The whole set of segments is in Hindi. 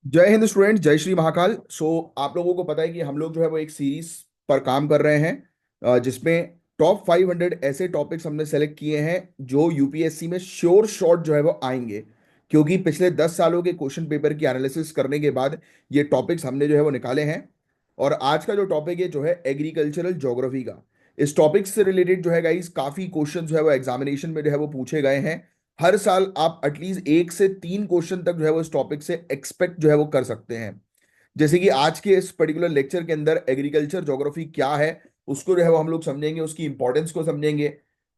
जय हिंद स्टूडेंट, जय श्री महाकाल। आप लोगों को पता है कि हम लोग जो है वो एक सीरीज पर काम कर रहे हैं, जिसमें टॉप 500 ऐसे टॉपिक्स हमने सेलेक्ट किए हैं जो यूपीएससी में श्योर शॉट जो है वो आएंगे। क्योंकि पिछले 10 सालों के क्वेश्चन पेपर की एनालिसिस करने के बाद ये टॉपिक्स हमने जो है वो निकाले हैं। और आज का जो टॉपिक है जो है एग्रीकल्चरल ज्योग्राफी का। इस टॉपिक से रिलेटेड जो है गाइस काफी क्वेश्चन जो है वो एग्जामिनेशन में जो है वो पूछे गए हैं। हर साल आप एटलीस्ट 1 से 3 क्वेश्चन तक जो है वो इस टॉपिक से एक्सपेक्ट जो है वो कर सकते हैं। जैसे कि आज के इस पर्टिकुलर लेक्चर के अंदर एग्रीकल्चर ज्योग्राफी क्या है उसको जो है वो हम लोग समझेंगे, उसकी इंपॉर्टेंस को समझेंगे।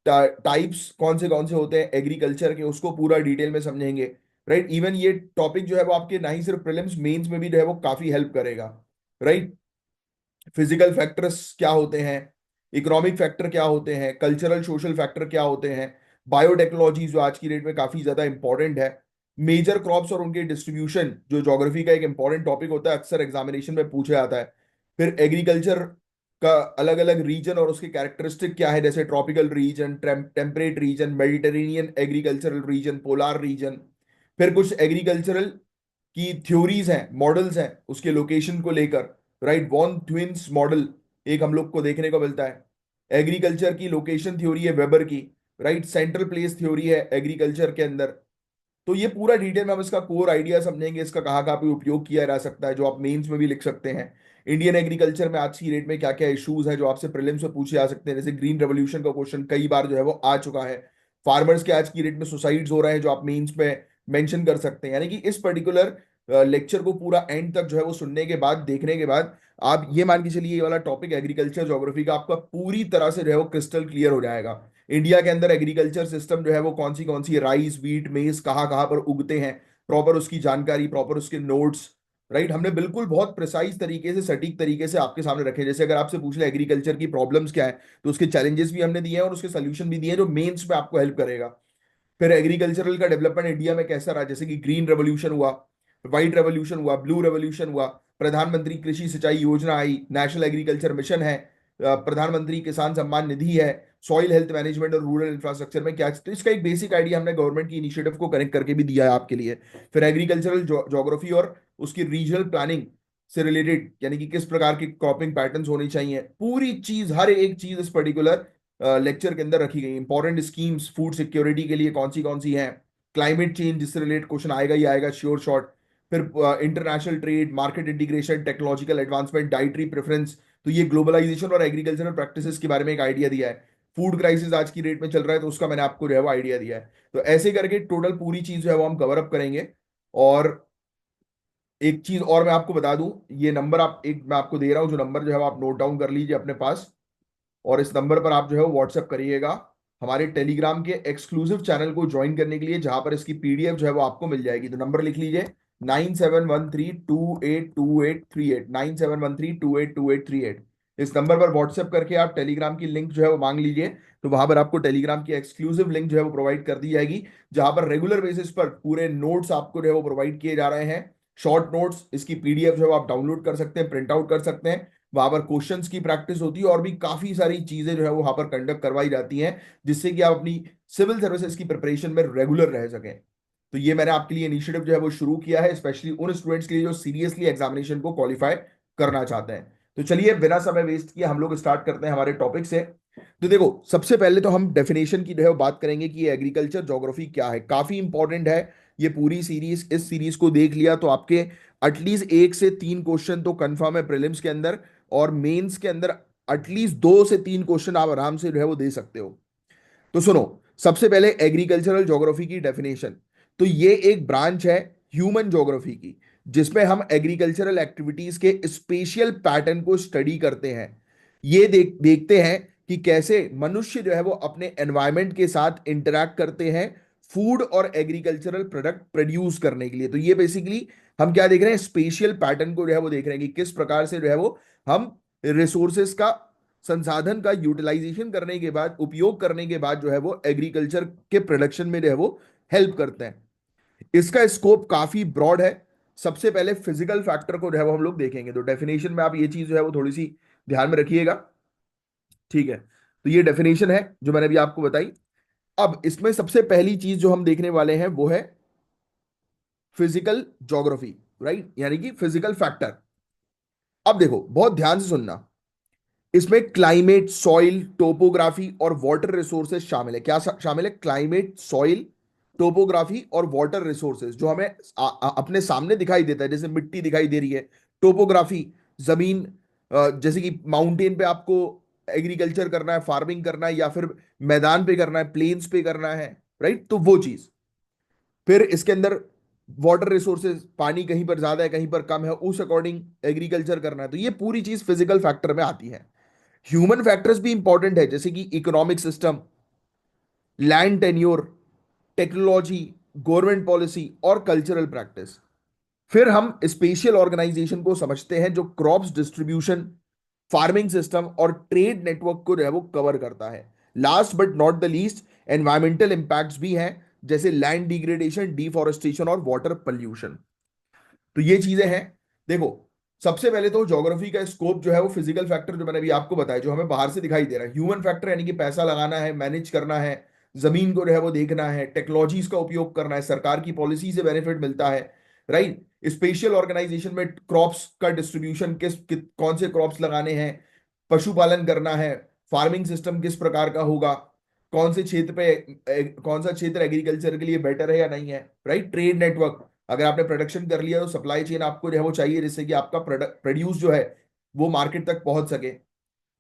टाइप्स कौन से होते हैं एग्रीकल्चर के उसको पूरा डिटेल में समझेंगे। राइट, इवन ये टॉपिक जो है वो आपके ना ही सिर्फ प्रीलिम्स मेंस में भी जो है वो काफी हेल्प करेगा। राइट, फिजिकल फैक्टर्स क्या होते हैं, इकोनॉमिक फैक्टर क्या होते हैं, कल्चरल सोशल फैक्टर क्या होते हैं, बायोटेक्नोलॉजी जो आज की डेट में काफी ज्यादा इंपॉर्टेंट है, मेजर क्रॉप्स और उनके डिस्ट्रीब्यूशन जो ज्योग्राफी का एक इंपॉर्टेंट टॉपिक होता है, अक्सर एग्जामिनेशन में पूछा जाता है। फिर एग्रीकल्चर का अलग अलग रीजन और उसके कैरेक्टरिस्टिक क्या है, जैसे tropical region, temperate region, Mediterranean agricultural region, polar region. फिर कुछ एग्रीकल्चरल की थ्योरीज हैं, मॉडल्स हैं उसके लोकेशन को लेकर। राइट, वॉन ट्विन्स मॉडल एक हम लोग को देखने को मिलता है। एग्रीकल्चर की लोकेशन थ्योरी है वेबर की। राइट, सेंट्रल प्लेस थ्योरी है एग्रीकल्चर के अंदर। तो ये पूरा डिटेल में हम इसका कोर आइडिया समझेंगे, इसका कहाँ कहाँ पे उपयोग किया जा सकता है, जो आप मेंस में भी लिख सकते हैं। इंडियन एग्रीकल्चर में आज की डेट में क्या क्या इश्यूज हैं जो आपसे प्रीलिम्स में पूछे जा सकते हैं, जैसे ग्रीन रेवोल्यूशन का क्वेश्चन कई बार जो है वो आ चुका है। फार्मर्स के आज की डेट में सुसाइड्स हो रहे हैं जो आप मेंस में मेंशन कर सकते हैं। यानी कि इस पर्टिकुलर लेक्चर को पूरा एंड तक जो है वो सुनने के बाद, देखने के बाद, आप ये मान के चलिए ये वाला टॉपिक एग्रीकल्चर ज्योग्राफी का आपका पूरी तरह से जो है वो क्रिस्टल क्लियर हो जाएगा। इंडिया के अंदर एग्रीकल्चर सिस्टम जो है वो कौन सी राइस, व्हीट, मेज कहाँ कहाँ पर उगते हैं, प्रॉपर उसकी जानकारी, प्रॉपर उसके नोट्स। राइट, हमने बिल्कुल बहुत प्रिसाइज तरीके से, सटीक तरीके से आपके सामने रखे। जैसे अगर आपसे पूछ ले एग्रीकल्चर की प्रॉब्लम्स क्या है, तो उसके चैलेंजेस भी हमने दिए हैं और उसके सोल्यूशन भी दिए हैं जो मेंस में आपको हेल्प करेगा। फिर एग्रीकल्चरल का डेवलपमेंट इंडिया में कैसा रहा, जैसे कि ग्रीन रेवोल्यूशन हुआ, व्हाइट रेवोल्यूशन हुआ, ब्लू रेवोल्यूशन हुआ, प्रधानमंत्री कृषि सिंचाई योजना आई, नेशनल एग्रीकल्चर मिशन है, प्रधानमंत्री किसान सम्मान निधि है, सॉइल हेल्थ मैनेजमेंट और रूरल इंफ्रास्ट्रक्चर में क्या, तो इसका एक बेसिक आइडिया हमने गवर्नमेंट की इनिशिएटिव को कनेक्ट करके भी दिया है आपके लिए। फिर एग्रीकल्चरल ज्योग्राफी और उसकी रीजनल प्लानिंग से रिलेटेड, यानी कि किस प्रकार की क्रॉपिंग पैटर्न्स होनी चाहिए, पूरी चीज, हर एक चीज इस पर्टिकुलर लेक्चर के अंदर रखी गई। इंपॉर्टेंट स्कीम्स फूड सिक्योरिटी के लिए कौन सी हैं, क्लाइमेट चेंज जिससे रिलेटेड क्वेश्चन आएगा ही आएगा श्योर शॉट। फिर international trade, market integration, technological advancement, dietary preference, तो ये ग्लोबलाइजेशन और एग्रीकल्चरल प्रैक्टिसेस के बारे में एक आइडिया दिया है। फूड क्राइसिस आज की डेट में चल रहा है तो उसका मैंने आपको जो है वो आइडिया दिया है। तो ऐसे करके टोटल पूरी चीज जो है वो हम कवर अप करेंगे। और एक चीज और मैं आपको बता दूं, ये नंबर आप एक मैं आपको दे रहा हूं, जो नंबर जो है वो आप नोट डाउन कर लीजिए अपने पास। और इस नंबर पर आप जो है वो व्हाट्सएप करिएगा हमारे टेलीग्राम के एक्सक्लूसिव चैनल को ज्वाइन करने के लिए, जहां पर इसकी पीडीएफ जो है वो आपको मिल जाएगी। तो नंबर लिख लीजिए, 9713282838, 9713282838। इस नंबर पर व्हाट्सएप करके आप टेलीग्राम की लिंक जो है वो मांग लीजिए। तो वहां पर आपको टेलीग्राम की एक्सक्लूसिव लिंक जो है वो प्रोवाइड कर दी जाएगी, जहां पर रेगुलर बेसिस पर पूरे नोट्स आपको जो है वो प्रोवाइड किए जा रहे हैं। शॉर्ट नोट्स, इसकी पीडीएफ जो है वो आप डाउनलोड कर सकते हैं, प्रिंट आउट कर सकते हैं। वहां पर क्वेश्चंस की प्रैक्टिस होती है और भी काफी सारी चीजें जो है वो वहां पर कंडक्ट करवाई जाती हैं, जिससे कि आप अपनी सिविल सर्विसेज की प्रिपरेशन में रेगुलर रह सकें। तो ये मैंने आपके लिए इनिशिएटिव जो है वो शुरू किया है, स्पेशली उन स्टूडेंट्स के लिए जो सीरियसली एग्जामिनेशन को क्वालिफाई करना चाहते हैं। तो चलिए बिना समय वेस्ट किए हम लोग स्टार्ट करते हैं हमारे टॉपिक से। तो देखो, सबसे पहले तो हम डेफिनेशन की जो है बात करेंगे कि ये एग्रीकल्चर ज्योग्राफी क्या है, काफी इंपॉर्टेंट है। ये पूरी सीरीज, इस सीरीज को देख लिया तो आपके एटलीस्ट 1 से 3 क्वेश्चन तो कंफर्म है प्रीलिम्स के अंदर, और मेंस के अंदर एटलीस्ट 2 से 3 क्वेश्चन आप आराम से जो है वो दे सकते हो। तो सुनो, सबसे पहले एग्रीकल्चरल ज्योग्राफी की डेफिनेशन। तो ये एक ब्रांच है ह्यूमन ज्योग्राफी की, जिसमें हम एग्रीकल्चरल एक्टिविटीज के स्पेशियल पैटर्न को स्टडी करते हैं। ये देखते हैं कि कैसे मनुष्य जो है वो अपने एनवायरनमेंट के साथ इंटरैक्ट करते हैं फूड और एग्रीकल्चरल प्रोडक्ट प्रोड्यूस करने के लिए। तो ये बेसिकली हम क्या देख रहे हैं, स्पेशियल पैटर्न को जो है वो देख रहे हैं कि किस प्रकार से जो है वो हम रिसोर्सेस का, संसाधन का यूटिलाइजेशन करने के बाद, उपयोग करने के बाद जो है वो एग्रीकल्चर के प्रोडक्शन में जो है वो हेल्प करते हैं। इसका स्कोप काफी ब्रॉड है। सबसे पहले फिजिकल फैक्टर को जो है वो हम लोग देखेंगे, तो डेफिनेशन में आप ये चीज जो है वो थोड़ी सी ध्यान में रखिएगा। ठीक है, तो ये डेफिनेशन है जो मैंने अभी आपको बताई। अब इसमें सबसे पहली चीज जो हम देखने वाले हैं वो है फिजिकल ज्योग्राफी। राइट, यानी कि फिजिकल फैक्टर। अब देखो बहुत ध्यान से सुनना, इसमें क्लाइमेट, सॉइल, टोपोग्राफी और वाटर रिसोर्सेज शामिल है। क्या शामिल है? क्लाइमेट, सॉइल, टोपोग्राफी और वाटर रिसोर्सेज, जो हमें अपने सामने दिखाई देता है, जैसे मिट्टी दिखाई दे रही है। टोपोग्राफी, जमीन, जैसे कि माउंटेन पे आपको एग्रीकल्चर करना है, फार्मिंग करना है, या फिर मैदान पे करना है, प्लेन्स पे करना है, राइट, तो वो चीज। फिर इसके अंदर वाटर रिसोर्सेज, पानी कहीं पर ज्यादा है कहीं पर कम है, उस अकॉर्डिंग एग्रीकल्चर करना है, तो ये पूरी चीज फिजिकल फैक्टर में आती है। ह्यूमन फैक्टर्स भी इंपॉर्टेंट है, जैसे कि economic system, land tenure, technology, government policy और कल्चरल प्रैक्टिस। फिर हम स्पेशल ऑर्गेनाइजेशन को समझते हैं, जो क्रॉप्स डिस्ट्रीब्यूशन, फार्मिंग सिस्टम और ट्रेड नेटवर्क को जो है वो कवर करता है। Last but not the least, environmental impacts भी हैं, जैसे लैंड डिग्रेडेशन, डिफॉरेस्टेशन और वाटर पॉल्यूशन। तो ये चीजें हैं। देखो, सबसे पहले तो ज्योग्राफी का स्कोप जो है वो फिजिकल फैक्टर जो मैंने अभी आपको बताया, जो हमें बाहर से दिखाई दे रहा है। ह्यूमन फैक्टर यानी कि पैसा लगाना है, मैनेज करना है, जमीन को जो है वो देखना है, टेक्नोलॉजीज का उपयोग करना है, सरकार की पॉलिसी से बेनिफिट मिलता है, राइट। स्पेशल ऑर्गेनाइजेशन में क्रॉप्स का डिस्ट्रीब्यूशन, कौन से क्रॉप्स लगाने हैं, पशुपालन करना है, फार्मिंग सिस्टम किस प्रकार का होगा, कौन से क्षेत्र पे कौन सा क्षेत्र एग्रीकल्चर के लिए बेटर है या नहीं है, राइट। ट्रेड नेटवर्क, अगर आपने प्रोडक्शन कर लिया तो सप्लाई चेन आपको जो है वो चाहिए, जिससे कि आपका प्रोड्यूस जो है वो मार्केट तक पहुंच सके।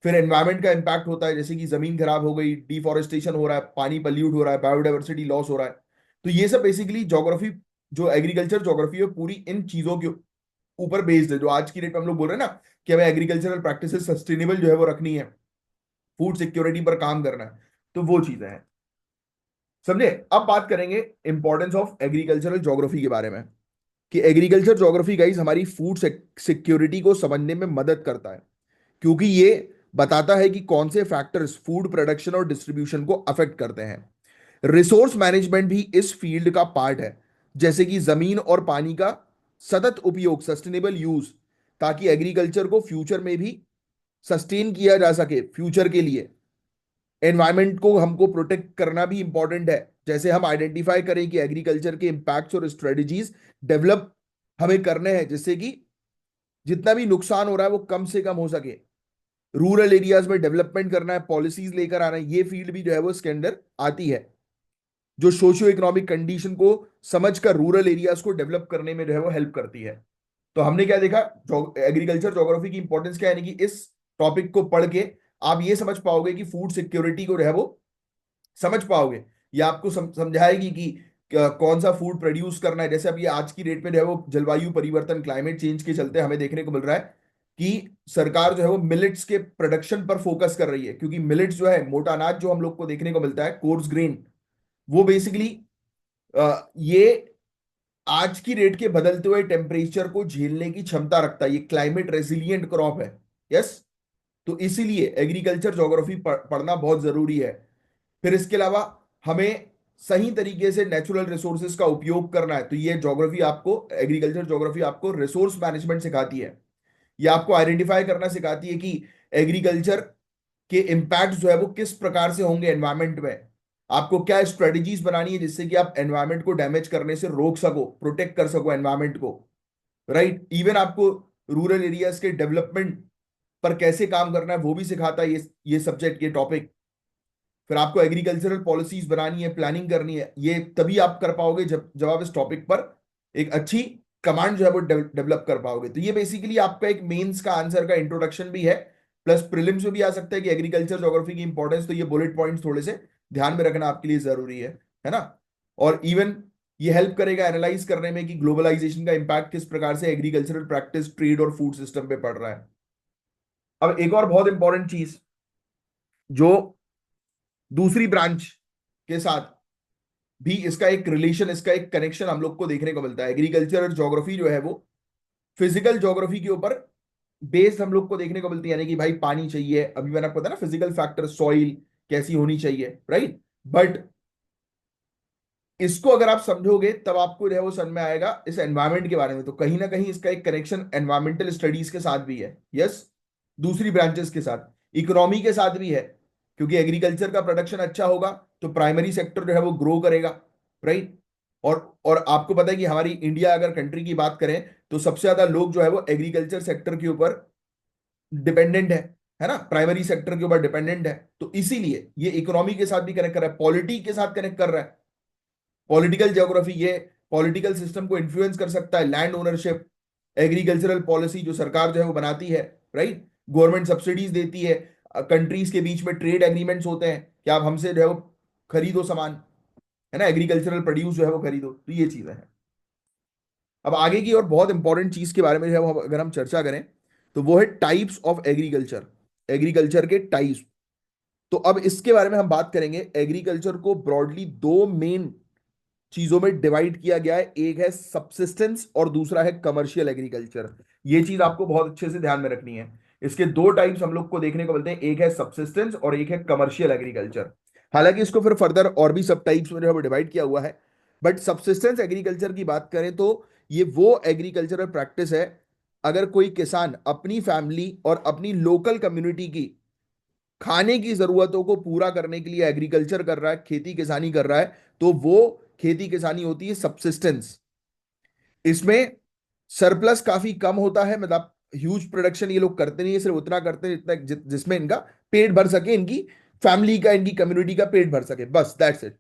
फिर एनवायरमेंट का इंपैक्ट होता है, जैसे कि जमीन खराब हो गई, डिफॉरेस्टेशन हो रहा है, पानी पल्यूट हो रहा है, बायोडाइवर्सिटी लॉस हो रहा है। तो ये सब बेसिकली ज्योग्राफी, जो एग्रीकल्चर ज्योग्राफी है, पूरी इन चीजों के ऊपर बेस्ड है, जो आज की डेट में हम लोग बोल रहे हैं ना कि हमें एग्रीकल्चरल प्रैक्टिसेस सस्टेनेबल जो है वो रखनी है, फूड सिक्योरिटी पर काम करना है, तो वो चीजें हैं। समझे? अब बात करेंगे इंपॉर्टेंस ऑफ एग्रीकल्चरल ज्योग्राफी के बारे में, कि एग्रीकल्चर ज्योग्राफी गाइस हमारी फूड सिक्योरिटी को समझने में मदद करता है, क्योंकि ये बताता है कि कौन से फैक्टर्स फूड प्रोडक्शन और डिस्ट्रीब्यूशन को अफेक्ट करते हैं। रिसोर्स मैनेजमेंट भी इस फील्ड का पार्ट है, जैसे कि जमीन और पानी का सतत उपयोग, सस्टेनेबल यूज, ताकि एग्रीकल्चर को फ्यूचर में भी सस्टेन किया जा सके फ्यूचर के लिए। एनवायरमेंट को हमको प्रोटेक्ट करना भी इंपॉर्टेंट है, जैसे हम आइडेंटिफाई करें कि एग्रीकल्चर के इंपैक्ट्स और स्ट्रेटजीज डेवलप हमें करने हैं, जिससे कि जितना भी नुकसान हो रहा है वो कम से कम हो सके। रूरल एरियाज में डेवलपमेंट करना है, पॉलिसीज लेकर आना है, ये फील्ड भी जो है वो इसके अंदर आती है, जो सोशियो इकोनॉमिक कंडीशन को समझकर रूरल एरियाज को डेवलप करने में जो है वो हेल्प करती है। तो हमने क्या देखा, एग्रीकल्चर ज्योग्राफी की इंपॉर्टेंस क्या है, यानी कि इस टॉपिक को पढ़ के आप ये समझ पाओगे कि फूड सिक्योरिटी को जो है वो समझ पाओगे। ये आपको समझाएगी कि कौन सा फूड प्रोड्यूस करना है। जैसे अब ये आज की डेट में जो है वो जलवायु परिवर्तन, क्लाइमेट चेंज के चलते हमें देखने को मिल रहा है कि सरकार जो है वो मिलेट्स के प्रोडक्शन पर फोकस कर रही है, क्योंकि मिलेट्स जो है, मोटा अनाज जो हम लोग को देखने को मिलता है, कोर्स ग्रेन, वो बेसिकली ये आज की रेट के बदलते हुए टेम्परेचर को झेलने की क्षमता रखता है, ये क्लाइमेट रेसिलिएंट क्रॉप है। यस, तो इसीलिए एग्रीकल्चर ज्योग्राफी पढ़ना बहुत जरूरी है। फिर इसके अलावा हमें सही तरीके से नेचुरल रिसोर्सेज का उपयोग करना है, तो ये ज्योग्राफी आपको, एग्रीकल्चर ज्योग्राफी आपको रिसोर्स मैनेजमेंट सिखाती है। ये आपको आइडेंटिफाई करना सिखाती है कि एग्रीकल्चर के इम्पैक्ट जो है वो किस प्रकार से होंगे एनवायरमेंट में। आपको क्या स्ट्रेटजीज बनानी है जिससे कि आप एनवायरमेंट को डैमेज करने से रोक सको, प्रोटेक्ट कर सको एनवायरमेंट को, राइट। इवन आपको रूरल एरियाज के डेवलपमेंट पर कैसे काम करना है वो भी सिखाता है ये सब्जेक्ट, ये टॉपिक। फिर आपको एग्रीकल्चरल पॉलिसीज बनानी है, प्लानिंग करनी है, ये तभी आप कर पाओगे जब आप इस टॉपिक पर एक अच्छी कमांड जो है वो डेवलप कर पाओगे। तो ये बेसिकली आपका एक मेंस का आंसर का इंट्रोडक्शन भी है, प्लस प्रीलिम्स में भी आ सकता है कि एग्रीकल्चर ज्योग्राफी की इंपॉर्टेंस, तो ये बुलेट पॉइंट्स थोड़े से ध्यान में रखना आपके लिए जरूरी है ना। और इवन ये हेल्प करेगा एनालाइज करने में कि ग्लोबलाइजेशन का इंपैक्ट किस प्रकार से एग्रीकल्चरल प्रैक्टिस, ट्रेड और फूड सिस्टम पे पड़ रहा है। अब एक और बहुत इंपॉर्टेंट चीज, जो दूसरी ब्रांच के साथ भी इसका एक रिलेशन, इसका एक कनेक्शन हम लोग को देखने को मिलता है। एग्रीकल्चर ज्योग्राफी जो है वो फिजिकल ज्योग्राफी के ऊपर बेस्ड हम लोग को देखने को मिलती है, यानी कि भाई पानी चाहिए, अभी मैंने आपको बताया ना फिजिकल फैक्टर, सॉइल कैसी होनी चाहिए, राइट। बट इसको अगर आप समझोगे तब आपको जो है वो समझ में आएगा इस एनवायरमेंट के बारे में, तो कहीं ना कहीं इसका एक कनेक्शन एनवायरमेंटल स्टडीज के साथ भी है। यस, दूसरी ब्रांचेस के साथ, इकोनॉमी के साथ भी है, क्योंकि एग्रीकल्चर का प्रोडक्शन अच्छा होगा तो प्राइमरी सेक्टर जो है वो ग्रो करेगा, राइट। और आपको पता है कि हमारी इंडिया अगर कंट्री की बात करें तो सबसे ज्यादा लोग जो है वो एग्रीकल्चर सेक्टर के ऊपर डिपेंडेंट है ना, प्राइमरी सेक्टर के ऊपर डिपेंडेंट है। तो इसीलिए ये इकोनॉमी के साथ भी कनेक्ट कर रहा है, पॉलिटी के साथ कनेक्ट कर रहा है, पॉलिटिकल ज्योग्राफी, ये पॉलिटिकल सिस्टम को इन्फ्लुएंस कर सकता है, लैंड ओनरशिप, एग्रीकल्चरल पॉलिसी जो सरकार जो है वो बनाती है, राइट, गवर्नमेंट सब्सिडीज देती है, कंट्रीज के बीच में ट्रेड एग्रीमेंट्स होते हैं कि आप हमसे जो है वो खरीदो सामान, है ना, एग्रीकल्चरल प्रोड्यूस जो है वो खरीदो, तो ये चीजें हैं। अब आगे की और बहुत इंपॉर्टेंट चीज के बारे में जो है वो अगर हम चर्चा करें तो वो है टाइप्स ऑफ एग्रीकल्चर, एग्रीकल्चर के टाइप्स। तो अब इसके बारे में हम बात करेंगे। एग्रीकल्चर को ब्रॉडली दो मेन चीजों में डिवाइड किया गया है, एक है सबसिस्टेंस और दूसरा है कमर्शियल एग्रीकल्चर। ये चीज आपको बहुत अच्छे से ध्यान में रखनी है। इसके दो टाइप्स हम लोग को देखने को मिलते हैं, एक है सबसिस्टेंस और एक है कमर्शियल एग्रीकल्चर। हालांकि इसको फिर फर्दर और भी सब टाइप्स में जो है डिवाइड किया हुआ है, बट सबसिस्टेंस एग्रीकल्चर की बात करें तो ये वो एग्रीकल्चरल प्रैक्टिस है अगर कोई किसान अपनी फैमिली और अपनी लोकल कम्युनिटी की खाने की जरूरतों को पूरा करने के लिए एग्रीकल्चर कर रहा है, खेती किसानी कर रहा है, तो वो खेती किसानी होती है सबसिस्टेंस। इसमें सरप्लस काफी कम होता है, मतलब ह्यूज प्रोडक्शन ये लोग करते नहीं है, सिर्फ उतना करते हैं जितना जिसमें इनका पेट भर सके, इनकी फैमिली का, इनकी कम्युनिटी का पेट भर सके, बस दैट्स इट।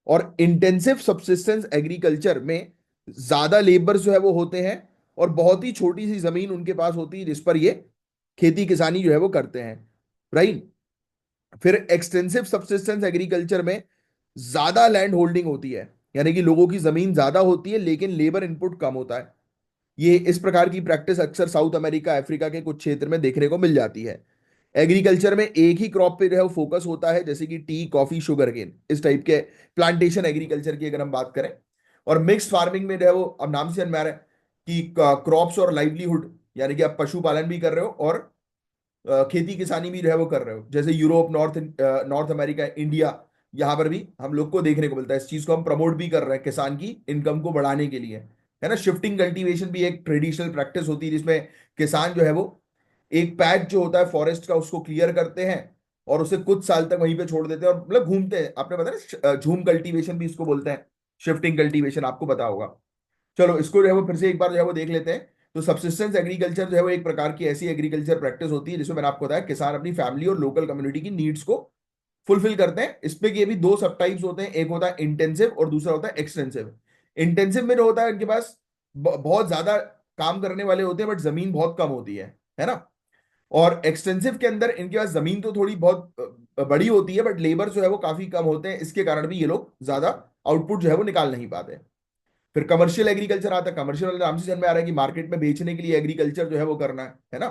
और इंटेंसिव सबसिस्टेंस एग्रीकल्चर में ज्यादा लेबर जो है वो होते हैं और बहुत ही छोटी सी जमीन उनके पास होती है जिस पर ये खेती किसानी जो है वो करते हैं, राइट। फिर एक्सटेंसिव सबसिस्टेंस एग्रीकल्चर में ज्यादा लैंड होल्डिंग होती है, यानी कि लोगों की जमीन ज्यादा होती है लेकिन लेबर इनपुट कम होता है। ये इस प्रकार की प्रैक्टिस अक्सर साउथ अमेरिका, अफ्रीका के कुछ क्षेत्र में देखने को मिल जाती है। एग्रीकल्चर में एक ही क्रॉप पे जो है वो फोकस होता है, जैसे कि टी, कॉफी, शुगर केन, इस टाइप के प्लांटेशन एग्रीकल्चर की अगर हम बात करें। और मिक्स्ड फार्मिंग में जो है वो, अब नाम से जन्मा रहा है कि क्रॉप्स और लाइवलीहुड, यानी कि आप पशुपालन भी कर रहे हो और खेती किसानी भी जो है वो कर रहे हो, जैसे यूरोप, नॉर्थ अमेरिका, इंडिया, यहाँ पर भी हम लोग को देखने को मिलता है। इस चीज को हम प्रमोट भी कर रहे हैं किसान की इनकम को बढ़ाने के लिए, है ना। शिफ्टिंग कल्टीवेशन भी एक ट्रेडिशनल प्रैक्टिस होती है जिसमें किसान जो है वो एक पैच जो होता है फॉरेस्ट का उसको क्लियर करते हैं और उसे कुछ साल तक वहीं पे छोड़ देते हैं और मतलब घूमते हैं। आपने पता ना, झूम कल्टीवेशन भी इसको बोलते हैं, शिफ्टिंग कल्टीवेशन आपको पता होगा। चलो इसको जो है वो फिर से एक बार जो है वो देख लेते हैं। तो सब्सिस्टेंस एग्रीकल्चर जो है वो एक प्रकार की ऐसी एग्रीकल्चर प्रैक्टिस होती है जिसमें मैंने आपको बताया किसान अपनी फैमिली और लोकल कम्युनिटी की नीड्स को फुलफिल करते हैं। इसमें ये भी दो सब टाइप्स होते हैं, एक होता है इंटेंसिव और दूसरा होता है एक्सटेंसिव। इंटेंसिव में जो होता है इनके पास बहुत ज्यादा काम करने वाले होते हैं बट जमीन बहुत कम होती है ना। और एक्सटेंसिव के अंदर इनके पास जमीन तो थोड़ी बहुत बड़ी होती है बट लेबर जो है वो काफी कम होते हैं, इसके कारण भी ये लोग ज्यादा आउटपुट जो है वो निकाल नहीं पाते। फिर कमर्शियल एग्रीकल्चर आता है। कमर्शियल वाले नाम से समझ में आ रहा है कि मार्केट में बेचने के लिए एग्रीकल्चर जो है वो करना है ना।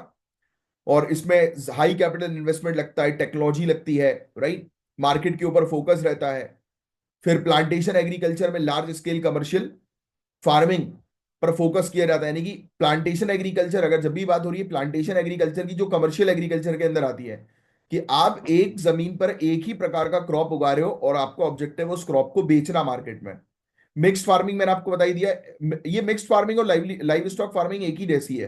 और इसमें हाई कैपिटल इन्वेस्टमेंट लगता है, टेक्नोलॉजी लगती है, राइट, मार्केट के ऊपर फोकस रहता है। फिर प्लांटेशन एग्रीकल्चर में लार्ज स्केल कमर्शियल फार्मिंग पर फोकस किया जाता है, यानी कि प्लांटेशन एग्रीकल्चर, अगर जब भी बात हो रही है प्लांटेशन एग्रीकल्चर की, जो कमर्शियल एग्रीकल्चर के अंदर आती है, कि आप एक जमीन पर एक ही प्रकार का क्रॉप उगा रहे हो और आपका ऑब्जेक्टिव है उस क्रॉप को बेचना मार्केट में। मिक्स्ड फार्मिंग मैंने आपको बता ही दिया। ये मिक्स्ड फार्मिंग और लाइव स्टॉक फार्मिंग एक ही जैसी है,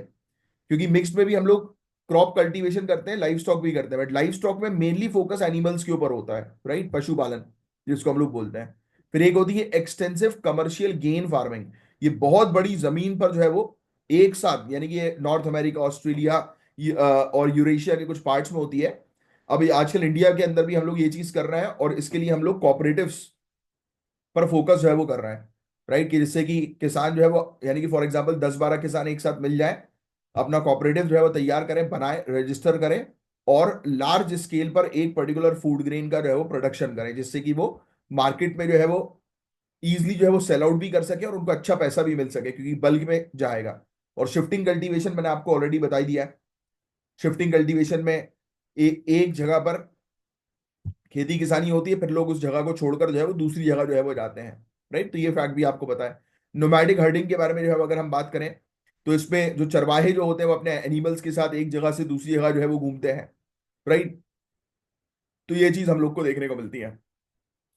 क्योंकि मिक्स्ड में भी हम लोग क्रॉप कल्टीवेशन करते हैं, लाइव स्टॉक भी करते हैं, बट लाइव स्टॉक में मेनली फोकस एनिमल्स के ऊपर होता है, राइट, पशुपालन जिसको हम लोग बोलते हैं। फिर एक होती है एक्सटेंसिव कमर्शियल गेन फार्मिंग। ये बहुत बड़ी जमीन पर जो है वो एक साथ, यानी कि ये नॉर्थ अमेरिका, ऑस्ट्रेलिया और यूरेशिया के कुछ पार्ट्स में होती है। अभी आजकल इंडिया के अंदर भी हम लोग ये चीज कर रहे हैं और इसके लिए हम लोग कॉपरेटिव्स पर फोकस जो है वो कर रहे हैं, राइट, कि जिससे कि किसान जो है वो, यानी कि फॉर एग्जांपल 10-12 किसान एक साथ मिल जाए, अपना कॉपरेटिव जो है वो तैयार करें, बनाए, रजिस्टर करें और लार्ज स्केल पर एक पर्टिकुलर फूड ग्रेन का जो है वो प्रोडक्शन करें, जिससे कि वो मार्केट में जो है वो इजीली जो है वो सेल आउट भी कर सके और उनको अच्छा पैसा भी मिल सके क्योंकि बल्क में जाएगा। और शिफ्टिंग कल्टीवेशन मैंने आपको ऑलरेडी बता ही दिया है। शिफ्टिंग कल्टीवेशन में एक जगह पर खेती किसानी होती है, फिर लोग उस जगह को छोड़कर जो है वो दूसरी जगह जो है वो जाते हैं, राइट। तो ये फैक्ट भी आपको पता है। नोमैडिक हर्डिंग के बारे में जो है अगर हम बात करें तो इसमें जो चरवाहे जो होते हैं वो अपने एनिमल्स के साथ एक जगह से दूसरी जगह जो है वो घूमते हैं, राइट। तो ये चीज हम लोग को देखने को मिलती है।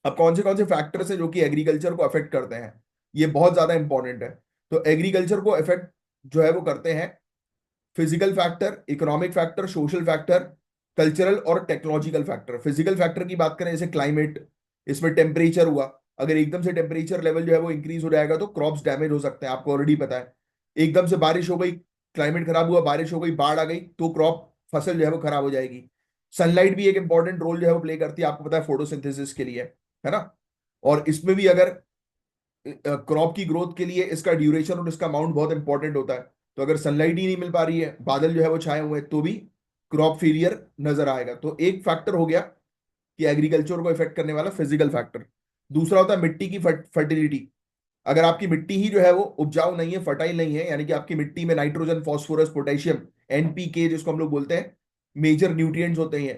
अब कौन से फैक्टर्स हैं जो कि एग्रीकल्चर को अफेक्ट करते हैं, ये बहुत ज्यादा इंपॉर्टेंट है। तो एग्रीकल्चर को अफेक्ट जो है वो करते हैं physical factor, economic factor, social factor, cultural और टेक्नोलॉजिकल फैक्टर। फिजिकल फैक्टर की बात करें जैसे क्लाइमेट, इसमें टेम्परेचर हुआ, अगर एकदम से टेम्परेचर लेवल जो है वो इंक्रीज हो जाएगा तो क्रॉप्स डैमेज हो सकते हैं, आपको ऑलरेडी पता है। एकदम से बारिश हो गई, क्लाइमेट खराब हुआ, बारिश हो गई, बाढ़ आ गई, तो क्रॉप फसल जो है वो खराब हो जाएगी। सनलाइट भी एक इंपॉर्टेंट रोल जो है वो प्ले करती है, आपको पता है, फोटोसिंथेसिस के लिए, है ना। और इसमें भी अगर क्रॉप की ग्रोथ के लिए इसका ड्यूरेशन और इसका अमाउंट बहुत इंपॉर्टेंट होता है। तो अगर सनलाइट ही नहीं मिल पा रही है, बादल जो है वो छाए हुए हैं, तो भी क्रॉप फेलियर नजर आएगा। तो एक फैक्टर हो गया कि एग्रीकल्चर को इफेक्ट करने वाला फिजिकल फैक्टर। दूसरा होता है मिट्टी की फर्टिलिटी। अगर आपकी मिट्टी ही जो है वो उपजाऊ नहीं है, फर्टाइल नहीं है, यानी कि आपकी मिट्टी में नाइट्रोजन, फास्फोरस, पोटेशियम, एनपीके जिसको हम लोग बोलते हैं, मेजर न्यूट्रिएंट्स होते हैं,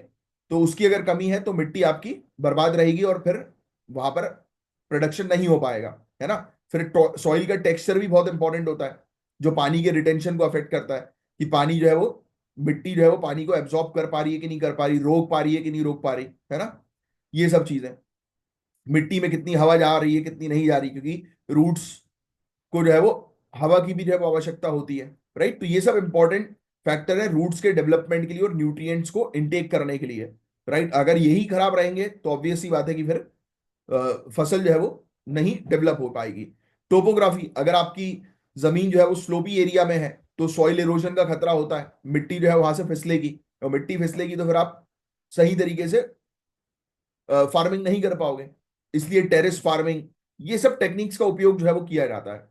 तो उसकी अगर कमी है तो मिट्टी आपकी बर्बाद रहेगी और फिर वहां पर प्रोडक्शन नहीं हो पाएगा, है ना। फिर सॉइल का टेक्सचर भी बहुत इंपॉर्टेंट होता है, जो पानी के रिटेंशन को अफेक्ट करता है, कि पानी जो है वो, मिट्टी जो है वो पानी को एब्जॉर्ब कर पा रही है कि नहीं कर पा रही, रोक पा रही है कि नहीं रोक पा रही, है ना। ये सब चीजें, मिट्टी में कितनी हवा जा रही है, कितनी नहीं जा रही, क्योंकि रूट्स को जो है वो हवा की भी जो है वो आवश्यकता होती है, राइट। तो ये सब इंपॉर्टेंट फैक्टर है रूट्स के डेवलपमेंट के लिए और न्यूट्रिएंट्स को इनटेक करने के लिए, राइट। अगर यही खराब रहेंगे तो ऑब्वियस सी बात है कि फिर फसल जो है वो नहीं डेवलप हो पाएगी। टोपोग्राफी, अगर आपकी जमीन जो है वो स्लोपी एरिया में है तो सॉइल इरोजन का खतरा होता है, मिट्टी जो है वहां से फिसलेगी, और मिट्टी फिसलेगी तो फिर आप सही तरीके से फार्मिंग नहीं कर पाओगे। इसलिए टेरेस फार्मिंग, ये सब टेक्निक्स का उपयोग जो है वो किया जाता है।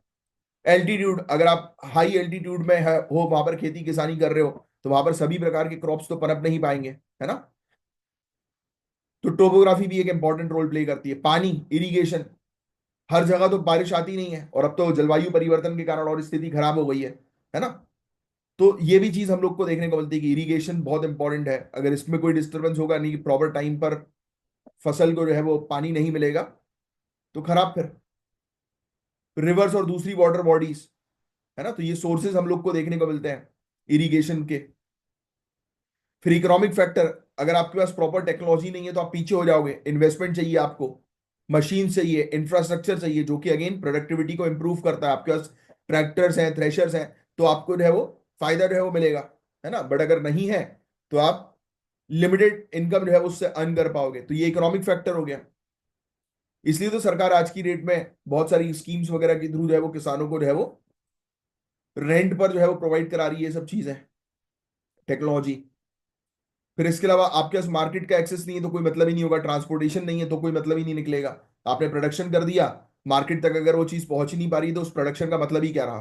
एल्टीट्यूड, अगर आप हाई एल्टीट्यूड में हो, वहां पर खेती किसानी कर रहे हो, तो वहां पर सभी प्रकार के क्रॉप्स तो पनप नहीं पाएंगे, है ना। तो टोपोग्राफी भी एक इंपॉर्टेंट रोल प्ले करती है। पानी, इरिगेशन, हर जगह तो बारिश आती नहीं है, और अब तो जलवायु परिवर्तन के कारण और स्थिति खराब हो गई है ना। तो ये भी चीज हम लोग को देखने को मिलती है कि इरिगेशन बहुत इंपॉर्टेंट है। अगर इसमें कोई डिस्टर्बेंस होगा नहीं, प्रॉपर टाइम पर फसल को जो है वो पानी नहीं मिलेगा, तो खराब फिर। रिवर्स और दूसरी वाटर बॉडीज, है ना, तो ये सोर्सेज हम लोग को देखने को मिलते हैं इरिगेशन के। फिर इकोनॉमिक फैक्टर, अगर आपके पास प्रॉपर टेक्नोलॉजी नहीं है तो आप पीछे हो जाओगे। इन्वेस्टमेंट चाहिए आपको, मशीन चाहिए, इंफ्रास्ट्रक्चर चाहिए, जो कि अगेन प्रोडक्टिविटी को इंप्रूव करता है। आपके पास ट्रैक्टर्स हैं, थ्रेशर्स हैं, तो आपको जो है वो फायदा जो है वो मिलेगा, है ना। बट अगर नहीं है तो आप लिमिटेड इनकम जो है उससे अर्न कर पाओगे। तो ये इकोनॉमिक फैक्टर हो गया। इसलिए तो सरकार आज की डेट में बहुत सारी स्कीम्स वगैरह के थ्रू जो है वो किसानों को जो है वो रेंट पर जो है वो प्रोवाइड करा रही है, ये सब चीजें, टेक्नोलॉजी। फिर इसके अलावा आपके पास मार्केट का एक्सेस नहीं है तो कोई मतलब ही नहीं होगा, ट्रांसपोर्टेशन नहीं है तो कोई मतलब ही नहीं निकलेगा। आपने प्रोडक्शन कर दिया, मार्केट तक अगर वो चीज पहुंच ही नहीं पा रही तो उस प्रोडक्शन का मतलब ही क्या रहा।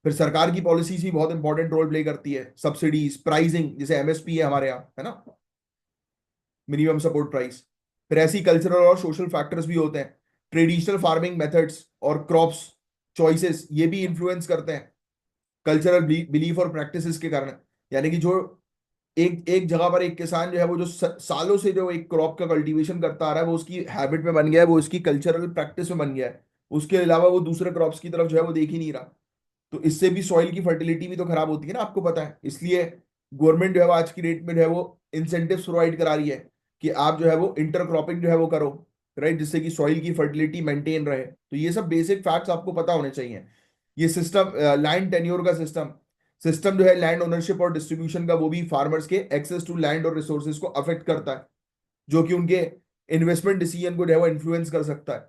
फिर सरकार की पॉलिसीज भी बहुत इंपॉर्टेंट रोल प्ले करती है, सब्सिडीज, प्राइसिंग, जैसे एमएसपी है हमारे यहाँ, है ना, मिनिमम सपोर्ट प्राइस। फिर ऐसी कल्चरल और सोशल फैक्टर्स भी होते हैं, ट्रेडिशनल फार्मिंग मेथड्स और क्रॉप्स चॉइसेस, ये भी इन्फ्लुएंस करते हैं कल्चरल बिलीफ और प्रैक्टिसेस के कारण। यानी कि जो एक एक जगह पर एक किसान जो है वो जो सालों से जो एक क्रॉप का कल्टीवेशन करता आ रहा है, वो उसकी हैबिट में बन गया है, वो इसकी कल्चरल प्रैक्टिस में बन गया है। उसके अलावा वो दूसरे क्रॉप्स की तरफ जो है वो देख ही नहीं रहा। तो इससे भी सॉइल की फर्टिलिटी भी तो खराब होती है ना, आपको पता है। इसलिए गवर्नमेंट जो है वो आज की डेट में जो है वो इंसेंटिव्स प्रोवाइड करा रही है कि आप जो है वो इंटरक्रॉपिंग जो है वो करो, राइट, जिससे कि सॉइल की फर्टिलिटी मेंटेन रहे। तो ये सब बेसिक फैक्ट्स आपको पता होने चाहिए। ये सिस्टम, लैंड टेन्योर का सिस्टम सिस्टम जो है लैंड ओनरशिप और डिस्ट्रीब्यूशन का, वो भी फार्मर्स के एक्सेस टू लैंड और रिसोर्सेज को अफेक्ट करता है, जो कि उनके इन्वेस्टमेंट डिसीजन को जो है वो इन्फ्लुएंस कर सकता है।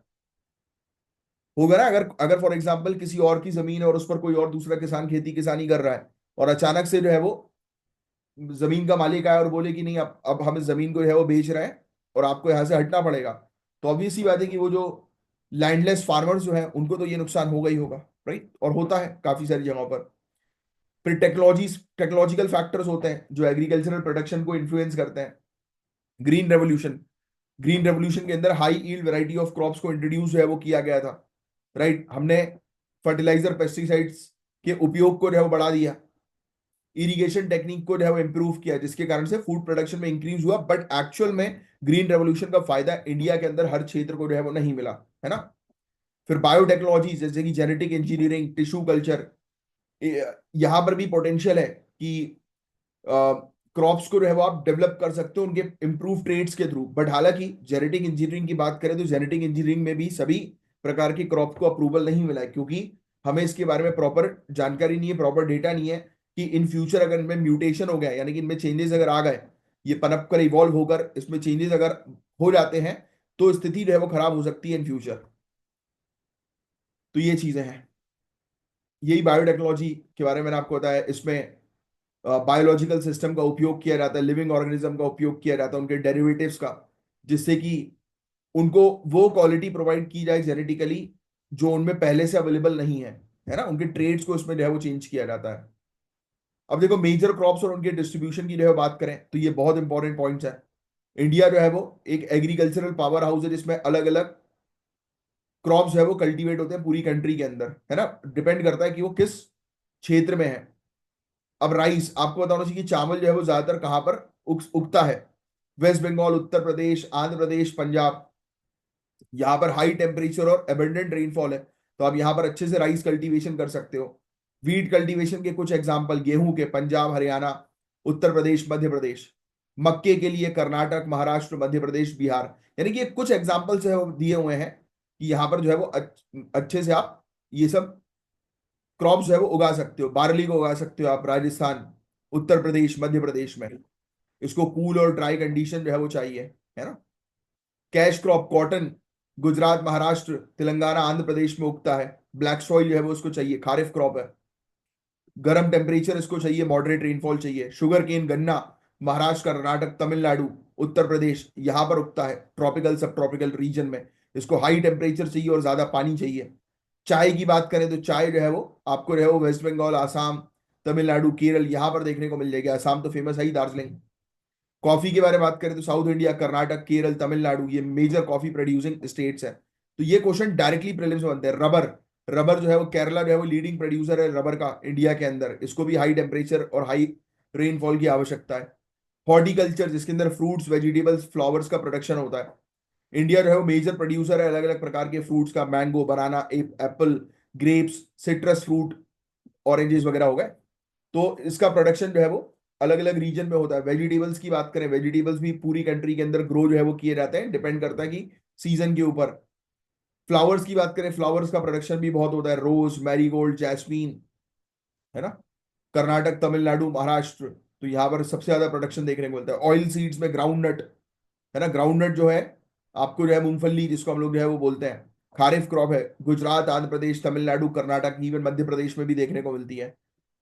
होगा ना, अगर अगर फॉर एग्जाम्पल किसी और की जमीन है और उस पर कोई और दूसरा किसान खेती किसानी कर रहा है, और अचानक से जो है वो जमीन का मालिक आया और बोले कि नहीं, अब हम इस जमीन को जो है वो बेच रहे हैं और आपको यहाँ से हटना पड़ेगा, तो ऑब्वियस सी बात है कि वो जो लैंडलेस फार्मर्स जो हैं उनको तो ये नुकसान होगा ही होगा, राइट। और होता है काफी सारी जगहों पर। फिर टेक्नोलॉजिकल फैक्टर्स होते हैं जो एग्रीकल्चरल प्रोडक्शन को इन्फ्लुएंस करते हैं। ग्रीन रेवोल्यूशन, ग्रीन रेवोल्यूशन के अंदर high yield variety of crops को इंट्रोड्यूस जो है वो किया गया था, राइट। हमने फर्टिलाइजर, पेस्टिसाइड्स के उपयोग को जो है वो बढ़ा दिया, इरिगेशन टेक्निक को जो है वो इंप्रूव किया, जिसके कारण से फूड प्रोडक्शन में इंक्रीज हुआ। बट एक्चुअल में ग्रीन रेवोल्यूशन का फायदा इंडिया के अंदर हर क्षेत्र को जो है वो नहीं मिला, है ना। फिर बायोटेक्नोलॉजी जैसे कि जेनेटिक इंजीनियरिंग, टिश्यू कल्चर, यहाँ पर भी पोटेंशियल है कि क्रॉप्स को जो है वो आप डेवलप कर सकते हो उनके इंप्रूव ट्रेड्स के थ्रू। बट हालांकि जेनेटिक इंजीनियरिंग की बात करें तो जेनेटिक इंजीनियरिंग में भी सभी प्रकार के क्रॉप को अप्रूवल नहीं मिला है, क्योंकि हमें इसके बारे में प्रॉपर जानकारी नहीं है, प्रॉपर डेटा नहीं है कि इन फ्यूचर अगर इनमें म्यूटेशन हो गया, यानी कि इनमें चेंजेस अगर आ गए, ये पनप कर इवॉल्व होकर इसमें चेंजेस अगर हो जाते हैं, तो स्थिति जो है वो खराब हो सकती है इन फ्यूचर। तो ये चीजें हैं। यही बायोटेक्नोलॉजी के बारे में मैंने आपको बताया। इसमें बायोलॉजिकल सिस्टम का उपयोग किया जाता है, लिविंग ऑर्गेनिज्म का उपयोग किया जाता है, उनके डेरिवेटिव्स का, जिससे कि उनको वो क्वालिटी प्रोवाइड की जाए जेनेटिकली जो उनमें पहले से अवेलेबल नहीं है ना। उनके ट्रेड्स को उसमें जो है वो चेंज किया जाता है। अब देखो मेजर क्रॉप्स और उनके डिस्ट्रीब्यूशन की जो है बात करें तो ये बहुत इंपॉर्टेंट पॉइंट्स है। इंडिया जो है वो एक एग्रीकल्चरल पावर हाउस है, जिसमें अलग अलग क्रॉप्स है वो कल्टीवेट होते हैं पूरी कंट्री के अंदर, है ना। डिपेंड करता है कि वो किस क्षेत्र में है। अब राइस आपको बताना चाहिए कि चावल जो है वो ज्यादातर कहाँ पर उगता है। वेस्ट बंगाल, उत्तर प्रदेश, आंध्र प्रदेश, पंजाब, यहाँ पर हाई टेम्परेचर और एबंडेंट रेनफॉल है, तो आप यहाँ पर अच्छे से राइस कल्टीवेशन कर सकते हो। वीट कल्टीवेशन के कुछ एग्जांपल गेहूं के पंजाब, हरियाणा, उत्तर प्रदेश, मध्य प्रदेश। मक्के के लिए कर्नाटक, महाराष्ट्र, मध्य प्रदेश, बिहार। यानी कि ये कुछ एग्जांपल्स है वो दिए हुए हैं कि यहाँ पर जो है वो अच्छे से आप ये सब क्रॉप्स जो है वो उगा सकते हो। बार्ली को उगा सकते हो आप राजस्थान, उत्तर प्रदेश, मध्य प्रदेश में। इसको कूल और ड्राई कंडीशन जो है वो चाहिए, है ना। Cash crop cotton Gujarat, Maharashtra, Telangana, Andhra Pradesh में उगता है। ब्लैक सॉइल जो है वो उसको चाहिए, खारिफ क्रॉप है। गर्म टेम्परेचर इसको चाहिए, मॉडरेट रेनफॉल चाहिए। शुगर केन गन्ना महाराष्ट्र, कर्नाटक, तमिलनाडु, उत्तर प्रदेश यहाँ पर उगता है ट्रॉपिकल सब ट्रॉपिकल रीजन में। इसको हाई टेम्परेचर चाहिए और ज्यादा पानी चाहिए। चाय की बात करें तो चाय जो है वो आपको जो है वो वेस्ट बंगाल, आसाम, तमिलनाडु, केरल यहाँ पर देखने को मिल जाएगी। आसाम तो फेमस है ही, दार्जिलिंग। कॉफी के बारे में बात करें तो साउथ इंडिया, कर्नाटक, केरल, तमिलनाडु ये मेजर कॉफी प्रोड्यूसिंग स्टेट्स है। तो ये क्वेश्चन डायरेक्टली प्रीलिम्स में बनते हैं। रबर, रबर जो है वो केरला जो है वो लीडिंग प्रोड्यूसर है रबर का इंडिया के अंदर। इसको भी हाई टेम्परेचर और हाई रेनफॉल की आवश्यकता है। हॉर्टिकल्चर जिसके अंदर फ्रूट्स, वेजिटेबल्स, फ्लावर्स का प्रोडक्शन होता है। इंडिया जो है वो मेजर प्रोड्यूसर है अलग अलग प्रकार के फ्रूट्स का, mango, banana, apple, grapes, citrus fruit, oranges वगैरह हो गए। तो इसका प्रोडक्शन जो है वो अलग अलग रीजन में होता है। वेजिटेबल्स की बात करें, वेजिटेबल्स भी पूरी कंट्री के अंदर ग्रो जो है वो किए जाते हैं, डिपेंड करता है कि सीजन के ऊपर। फ्लावर्स की बात करें, फ्लावर्स का प्रोडक्शन भी बहुत होता है, रोज, मैरीगोल्ड, जैस्मीन, है ना। कर्नाटक, तमिलनाडु, महाराष्ट्र, तो यहाँ पर सबसे ज्यादा प्रोडक्शन देखने को मिलता है। ऑयल सीड्स में ग्राउंडनट, है ना। ग्राउंडनट जो है आपको जो है मूंगफली जिसको हम लोग जो है वो बोलते हैं, खारिफ क्रॉप है। गुजरात, आंध्र प्रदेश, तमिलनाडु, कर्नाटक, इवन मध्य प्रदेश में भी देखने को मिलती है।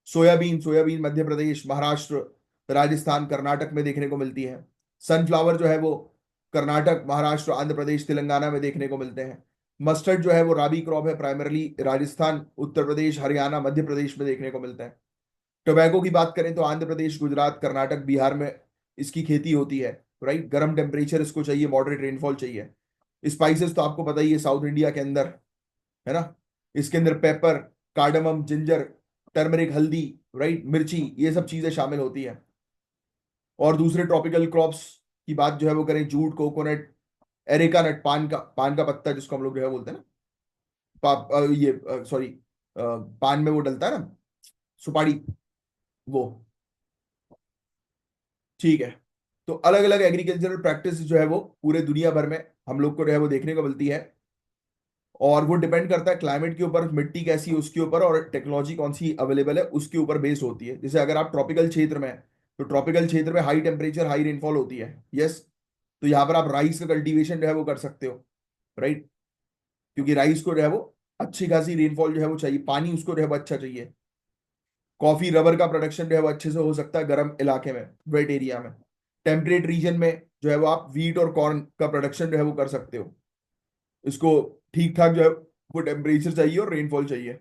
सोयाबीन, सोयाबीन मध्य प्रदेश, महाराष्ट्र, राजस्थान, कर्नाटक में देखने को मिलती है। सनफ्लावर जो है वो कर्नाटक, महाराष्ट्र, आंध्र प्रदेश, तेलंगाना में देखने को मिलते हैं। मस्टर्ड जो है वो राबी क्रॉप है, प्राइमरली राजस्थान, उत्तर प्रदेश, हरियाणा, मध्य प्रदेश में देखने को मिलता है। टोबैको की बात करें तो आंध्र प्रदेश, गुजरात, कर्नाटक, बिहार में इसकी खेती होती है। राइट, गर्म टेम्परेचर इसको चाहिए, मॉडरेट रेनफॉल चाहिए। स्पाइसेस तो आपको पता ही है साउथ इंडिया के अंदर, है ना। इसके अंदर पेपर, कार्डमम, जिंजर, टर्मरिक, हल्दी, राइट, मिर्ची, ये सब चीजें शामिल होती है। और दूसरे ट्रॉपिकल क्रॉप्स की बात जो है वो करें, जूट, कोकोनट, एरिका नट, पान का पत्ता जिसको हम लोग जो है बोलते हैं ना, ये सॉरी, पान में वो डलता है ना, सुपारी, वो, ठीक है। तो अलग अलग एग्रीकल्चरल प्रैक्टिस जो है वो पूरे दुनिया भर में हम लोग को जो है वो देखने को मिलती है। और वो डिपेंड करता है क्लाइमेट के ऊपर, मिट्टी कैसी है उसके ऊपर, और टेक्नोलॉजी कौन सी अवेलेबल है उसके ऊपर बेस्ड होती है। जैसे अगर आप ट्रॉपिकल क्षेत्र में हैं तो ट्रॉपिकल क्षेत्र में हाई टेम्परेचर, हाई रेनफॉल होती है, यस। तो यहाँ पर आप राइस का कल्टीवेशन जो है वो कर सकते हो, राइट। क्योंकि राइस को जो है वो अच्छी खासी रेनफॉल जो है वो चाहिए, पानी उसको जो है वो अच्छा चाहिए। कॉफी, रबर का प्रोडक्शन जो है वो अच्छे से हो सकता है गर्म इलाके में, वेट एरिया में। टेम्परेट रीजन में जो है वो आप वीट और कॉर्न का प्रोडक्शन जो है वो कर सकते हो। इसको ठीक ठाक जो है वो टेम्परेचर चाहिए और रेनफॉल चाहिए।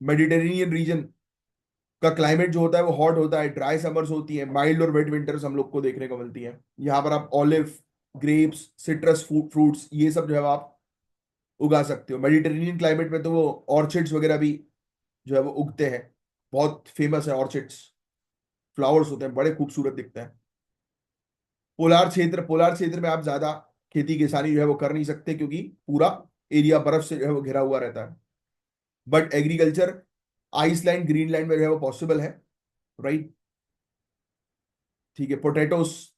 मेडिटेरेनियन रीजन का क्लाइमेट जो होता है वो हॉट होता है, ड्राई समर्स होती है, माइल्ड और वेट विंटर्स हम लोग को देखने को मिलती है। यहाँ पर आप ऑलिव, ग्रेप्स, सिट्रस फ्रूट्स ये सब जो है वो आप उगा सकते हो। मेडिटेरेनियन क्लाइमेट में तो वो ऑर्चिड्स वगैरह भी जो है वो उगते हैं, बहुत फेमस है ऑर्चिड्स। फ्लावर्स होते हैं, बड़े खूबसूरत दिखते हैं। पोलार क्षेत्र में आप ज्यादा खेती किसानी जो है वो कर नहीं सकते, क्योंकि पूरा एरिया बर्फ से जो है वो घिरा हुआ रहता है। बट एग्रीकल्चर आइसलैंड, ग्रीनलैंड में जो है वो पॉसिबल है, राइट। ठीक है, पोटैटोस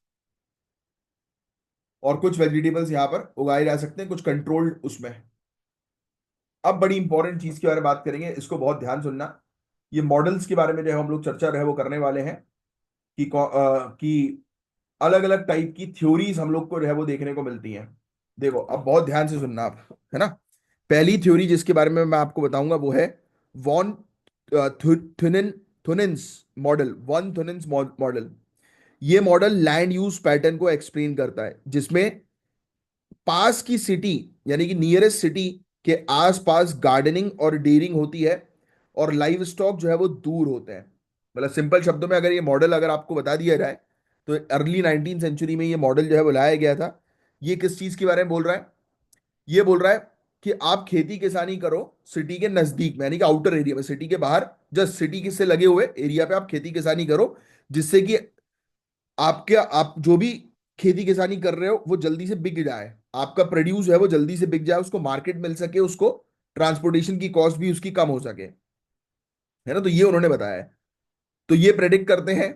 और कुछ वेजिटेबल्स यहाँ पर उगाए जा सकते हैं, कुछ कंट्रोल्ड उसमें। अब बड़ी इंपॉर्टेंट चीज के बारे में बात करेंगे, इसको बहुत ध्यान सुनना। ये मॉडल्स के बारे में जो है हम लोग चर्चा जो है वो करने वाले हैं कि अलग अलग टाइप की थ्योरीज हम लोग को जो है वो देखने को मिलती हैं। देखो अब बहुत ध्यान से सुनना आप, है ना। पहली थ्योरी जिसके बारे में मैं आपको बताऊंगा वो है वॉन थुनिन थुनिन्स मॉडल, वॉन थुनिन्स मॉडल। ये मॉडल लैंड यूज पैटर्न को एक्सप्लेन करता है, जिसमें पास की सिटी यानी कि नियरेस्ट सिटी के आसपास गार्डनिंग और डेयरिंग होती है, और लाइव स्टॉक जो है वो दूर होते हैं। मतलब सिंपल शब्दों में अगर ये मॉडल अगर आपको बता दिया जाए, तो अर्ली 19 सेंचुरी में ये मॉडल जो है वो लाया गया था। ये किस चीज के बारे में बोल रहा है? ये बोल रहा है कि आप खेती किसानी करो सिटी के नजदीक में, यानी कि आउटर एरिया में, सिटी के बाहर जस्ट सिटी के से लगे हुए एरिया पे आप खेती किसानी करो, जिससे कि आपके आप जो भी खेती किसानी कर रहे हो वो जल्दी से बिक जाए, आपका प्रोड्यूस है वो जल्दी से बिक जाए, उसको मार्केट मिल सके, उसको ट्रांसपोर्टेशन की कॉस्ट भी उसकी कम हो सके, है ना। तो ये उन्होंने बताया है। तो ये प्रेडिक्ट करते हैं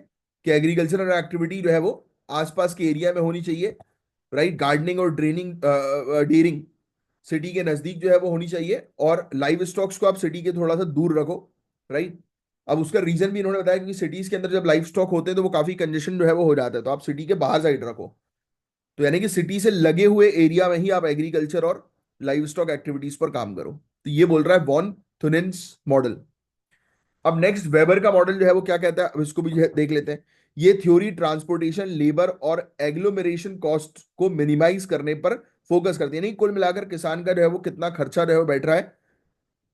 कि एग्रीकल्चरल एक्टिविटी जो है वो आसपास के एरिया में होनी चाहिए, राइट। गार्डनिंग और ड्रेनिंग डेयरिंग सिटी के नजदीक जो है वो होनी चाहिए, और लाइव स्टॉक्स को आप सिटी के थोड़ा सा दूर रखो, राइट। अब उसका रीजन भी इन्होंने बताया, क्योंकि सिटीज के अंदर जब लाइव स्टॉक होते हैं तो वो काफी कंजेशन जो है वो हो जाता है, तो आप सिटी के बाहर साइड रखो। तो यानी कि सिटी से लगे हुए एरिया में ही आप एग्रीकल्चर और लाइव स्टॉक एक्टिविटीज पर काम करो। तो ये बोल रहा है वॉन थुनिन्स मॉडल। अब नेक्स्ट वेबर का मॉडल जो है वो क्या कहता है, अब इसको भी देख लेते हैं। ये थ्योरी ट्रांसपोर्टेशन, लेबर और एग्लोमेरेशन कॉस्ट को मिनिमाइज करने पर फोकस करती है, नहीं कुल मिलाकर किसान का जो है वो कितना खर्चा जो है वो बैठ रहा है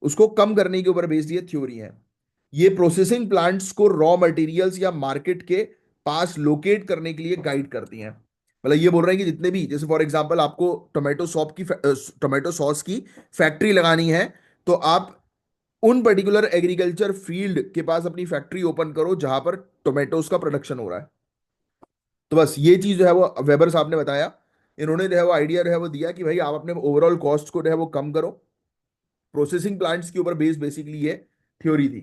उसको कम करने के ऊपर बेस्ड ये थ्योरी है। ये प्रोसेसिंग प्लांट्स को रॉ मटेरियल्स या मार्केट के पास लोकेट करने के लिए गाइड करती हैं। मतलब ये बोल रहे हैं कि जितने भी, जैसे फॉर एग्जांपल आपको टोमेटो सॉस की फैक्ट्री लगानी है, तो आप उन पर्टिकुलर एग्रीकल्चर फील्ड के पास अपनी फैक्ट्री ओपन करो जहां पर टोमेटोज का प्रोडक्शन हो रहा है। तो बस ये चीज जो है वो वेबर साहब ने बताया। इन्होंने जो है वो आइडिया जो है वो दिया कि भाई आप अपने ओवरऑल कॉस्ट को जो है वो कम करो। प्रोसेसिंग प्लांट्स के ऊपर बेस्ड बेसिकली ये थ्योरी थी।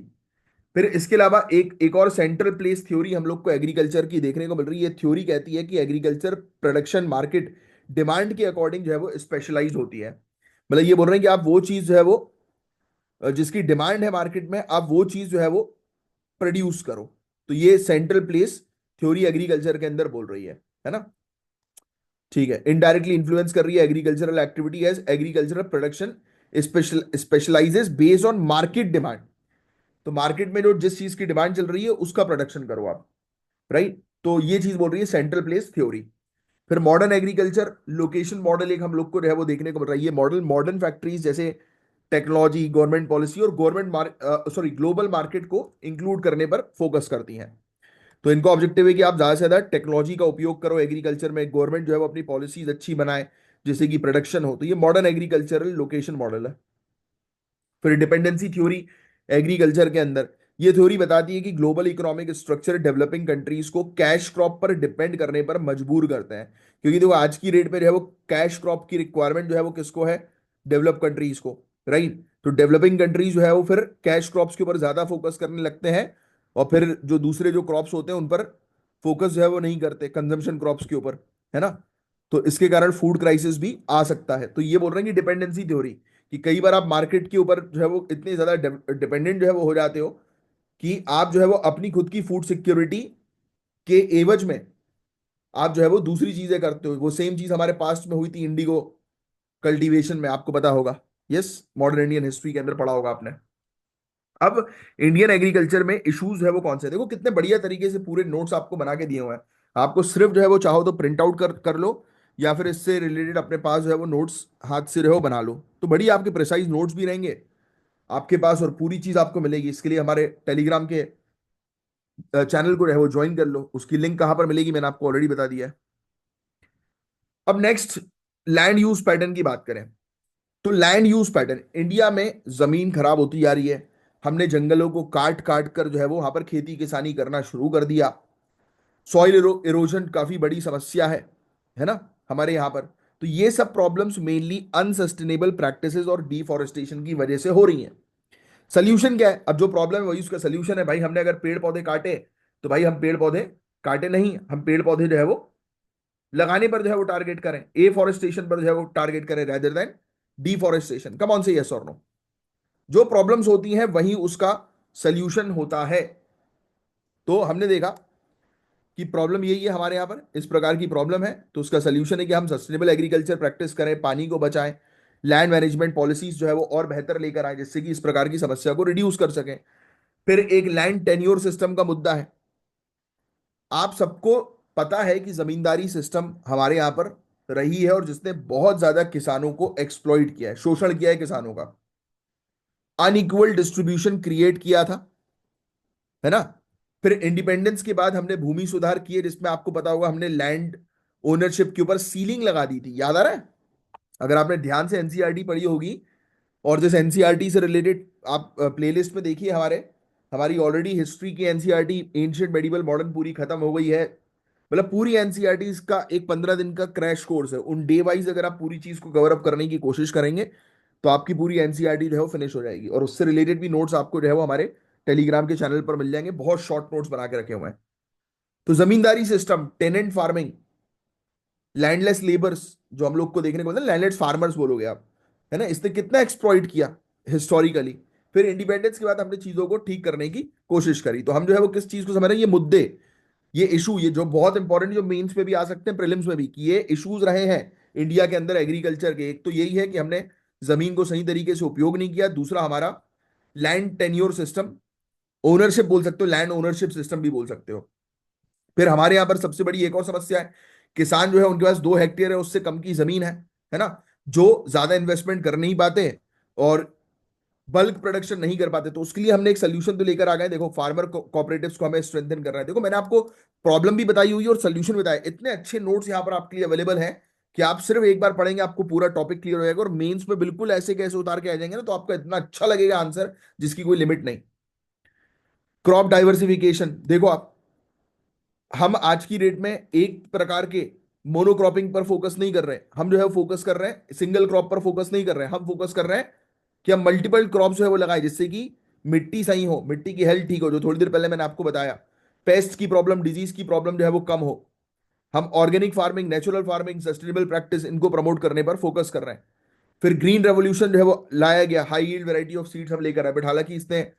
फिर इसके अलावा एक एक और सेंट्रल प्लेस थ्योरी हम लोग को एग्रीकल्चर की देखने को मिल रही है। ये थ्योरी कहती है कि एग्रीकल्चर प्रोडक्शन मार्केट डिमांड के अकॉर्डिंग जो है वो स्पेशलाइज होती है। मतलब ये बोल रहे हैं कि आप वो चीज जो है वो जिसकी डिमांड है मार्केट में, आप वो चीज जो है वो प्रोड्यूस करो। तो ये सेंट्रल प्लेस थ्योरी एग्रीकल्चर के अंदर बोल रही है ना। ठीक है, इनडायरेक्टली इन्फ्लुएंस कर रही है agricultural activity as agricultural production specialises based on market demand. तो मार्केट में जो जिस चीज की डिमांड चल रही है उसका प्रोडक्शन करो आप, राइट। तो ये चीज बोल रही है सेंट्रल प्लेस थ्योरी। फिर मॉडर्न एग्रीकल्चर लोकेशन मॉडल एक हम लोग को जो है वो देखने को मिल रहा है। ये मॉडल मॉडर्न फैक्ट्रीज जैसे टेक्नोलॉजी, गवर्नमेंट पॉलिसी और ग्लोबल मार्केट को इंक्लूड करने पर फोकस करती हैं। तो इनका ऑब्जेक्टिव है कि आप ज्यादा से ज्यादा टेक्नोलॉजी का उपयोग करो एग्रीकल्चर में, गवर्नमेंट जो है वो अपनी पॉलिसीज अच्छी बनाए जिससे कि प्रोडक्शन हो। तो ये मॉडर्न एग्रीकल्चरल लोकेशन मॉडल है। फिर डिपेंडेंसी थ्योरी एग्रीकल्चर के अंदर, ये थ्योरी बताती है कि global economic structure developing countries को कैश क्रॉप पर डिपेंड करने पर मजबूर करते हैं। क्योंकि देखो आज की रेट पे जो है वो कैश क्रॉप की रिक्वायरमेंट जो है वो किसको है? डेवलप कंट्रीज को, राइट। तो डेवलपिंग कंट्रीज जो है वो फिर कैश क्रॉप्स के ऊपर ज्यादा फोकस करने लगते हैं, और फिर जो दूसरे जो क्रॉप्स होते हैं उन पर फोकस जो है वो नहीं करते, कंजम्पशन क्रॉप्स के ऊपर, है ना। तो इसके कारण फूड क्राइसिस भी आ सकता है। तो ये बोल रहे हैं कि डिपेंडेंसी थ्योरी, कि कई बार आप मार्केट के ऊपर जो है वो इतने ज्यादा डिपेंडेंट जो है वो हो जाते हो कि आप जो है वो अपनी खुद की फूड सिक्योरिटी के एवज में आप जो है वो दूसरी चीजें करते हो। वो सेम चीज हमारे पास्ट में हुई थी इंडिगो कल्टीवेशन में, आपको पता होगा। यस, मॉडर्न इंडियन हिस्ट्री के अंदर पढ़ा होगा आपने। अब इंडियन एग्रीकल्चर में इश्यूज है वो कौन से, देखो कितने बढ़िया तरीके से पूरे नोट्स आपको बना के दिए हुए हैं। आपको सिर्फ जो है वो चाहो तो प्रिंट आउट कर लो, या फिर इससे रिलेटेड अपने पास जो है वो नोट्स हाथ से रहो बना लो, तो बढ़िया आपके प्रिसाइज नोट्स भी रहेंगे आपके पास, और पूरी चीज आपको मिलेगी। इसके लिए हमारे टेलीग्राम के चैनल को जो है वो ज्वाइन कर लो। उसकी लिंक कहां पर मिलेगी मैंने आपको ऑलरेडी बता दिया है। अब नेक्स्ट लैंड यूज पैटर्न की बात करें, तो लैंड यूज पैटर्न इंडिया में जमीन खराब होती जा रही है। हमने जंगलों को काट काट कर जो है वो वहां पर खेती किसानी करना शुरू कर दिया। सॉइल इरोजन काफी बड़ी समस्या है ना, हमारे यहाँ पर। तो ये सब प्रॉब्लम्स मेनली अनसस्टेनेबल प्रैक्टिसेस और डिफॉरेस्टेशन की वजह से हो रही हैं। सोल्यूशन क्या है? अब जो प्रॉब्लम है वही उसका सोल्यूशन है। भाई हमने अगर पेड़ पौधे काटे, तो भाई हम पेड़ पौधे काटे नहीं, हम पेड़ पौधे जो है वो लगाने पर जो है वो टारगेट करें, एफॉरेस्टेशन पर जो है वो टारगेट करें rather than deforestation. Come on से यस और नो। जो प्रॉब्लम्स होती हैं वही उसका सोल्यूशन होता है। तो हमने देखा कि प्रॉब्लम यही है हमारे यहाँ पर, इस प्रकार की प्रॉब्लम है, तो उसका सोल्यूशन है कि हम सस्टेनेबल एग्रीकल्चर प्रैक्टिस करें, पानी को बचाएं, लैंड मैनेजमेंट पॉलिसीज जो है वो और बेहतर लेकर आए, जिससे कि इस प्रकार की समस्या को रिड्यूस कर सकें। फिर एक लैंड टेन्योर सिस्टम का मुद्दा है। आप सबको पता है कि जमींदारी सिस्टम हमारे यहां पर रही है और जिसने बहुत ज्यादा किसानों को एक्सप्लॉइट किया है, शोषण किया है किसानों का, अनइक्वल डिस्ट्रीब्यूशन क्रिएट किया था, है ना। फिर इंडिपेंडेंस के बाद हमने भूमि सुधार किए, जिसमें आपको पता होगा हमने लैंड ओनरशिप के ऊपर सीलिंग लगा दी थी, याद आ रहा है? अगर आपने ध्यान से एनसीईआरटी पढ़ी होगी, और जिस एनसीईआरटी से रिलेटेड आप प्लेलिस्ट में देखिए, हमारी ऑलरेडी हिस्ट्री की एनसीईआरटी एंशियंट मेडिवल मॉडर्न पूरी खत्म हो गई है। मतलब पूरी एनसीईआरटी का एक 15 दिन का क्रैश कोर्स है, उन डे वाइज अगर आप पूरी चीज को कवर अप करने की कोशिश करेंगे तो आपकी पूरी एनसीईआरटी जो है वो फिनिश हो जाएगी, और उससे रिलेटेड भी नोट्स आपको जो है वो हमारे टेलीग्राम के चैनल पर मिल जाएंगे, बहुत शॉर्ट नोट्स बना के रखे हुए हैं। तो zamindari system, tenant farming, landless labours जो हम लोग को देखने को मिलता है, लैंडलेस फार्मर्स बोलोगे आप, है ना, इसने कितना एक्सप्लॉइट किया हिस्टोरिकली। फिर इंडिपेंडेंस के बाद हमने चीजों को ठीक करने की कोशिश करी। तो हम जो है वो किस चीज को समझ रहे हैं, ये मुद्दे, ये इशू, ये जो बहुत इंपॉर्टेंट, जो मेंस में भी आ सकते हैं, प्रीलिम्स में भी, कि ये इश्यूज रहे हैं इंडिया के अंदर एग्रीकल्चर के। एक तो यही है कि हमने जमीन को सही तरीके से उपयोग नहीं किया, दूसरा हमारा लैंड टेन्योर सिस्टम, ओनरशिप बोल सकते हो, लैंड ओनरशिप सिस्टम भी बोल सकते हो। फिर हमारे यहाँ पर सबसे बड़ी एक और समस्या है, किसान जो है उनके पास 2 हेक्टेयर है उससे कम की जमीन है ना, जो ज्यादा इन्वेस्टमेंट कर नहीं पाते और बल्क प्रोडक्शन नहीं कर पाते। तो उसके लिए हमने एक सोल्यूशन तो लेकर आ गए, देखो फार्मर कोऑपरेटिव्स को हमें स्ट्रेंथन करना है। देखो मैंने आपको प्रॉब्लम भी बताई हुई है और सोल्यूशन बताया, इतने अच्छे नोट्स यहाँ पर आपके लिए अवेलेबल हैं कि आप सिर्फ एक बार पढ़ेंगे आपको पूरा टॉपिक क्लियर हो जाएगा, और मेंस में बिल्कुल ऐसे कैसे उतार के आ जाएंगे ना, तो आपको इतना अच्छा लगेगा आंसर जिसकी कोई लिमिट नहीं। क्रॉप डाइवर्सिफिकेशन, देखो आप, हम आज की डेट में एक प्रकार के मोनोक्रॉपिंग पर फोकस नहीं कर रहे हैं, हम जो है फोकस कर रहे हैं सिंगल क्रॉप पर, फोकस नहीं कर रहे हैं, हम फोकस कर रहे हैं कि हम मल्टीपल क्रॉप जो है वो लगाए, जिससे कि मिट्टी सही हो, मिट्टी की हेल्थ ठीक हो, जो थोड़ी देर पहले मैंने आपको बताया, पेस्ट की प्रॉब्लम, डिजीज की प्रॉब्लम जो है वो कम हो। हम organic farming, natural farming, sustainable practice, इनको प्रमोट करने पर फोकस कर रहे हैं। फिर ग्रीन रेवोल्यूशन जो है वो लाया गया, high yield variety of seeds हम लेकर आए, बट हालांकि इसने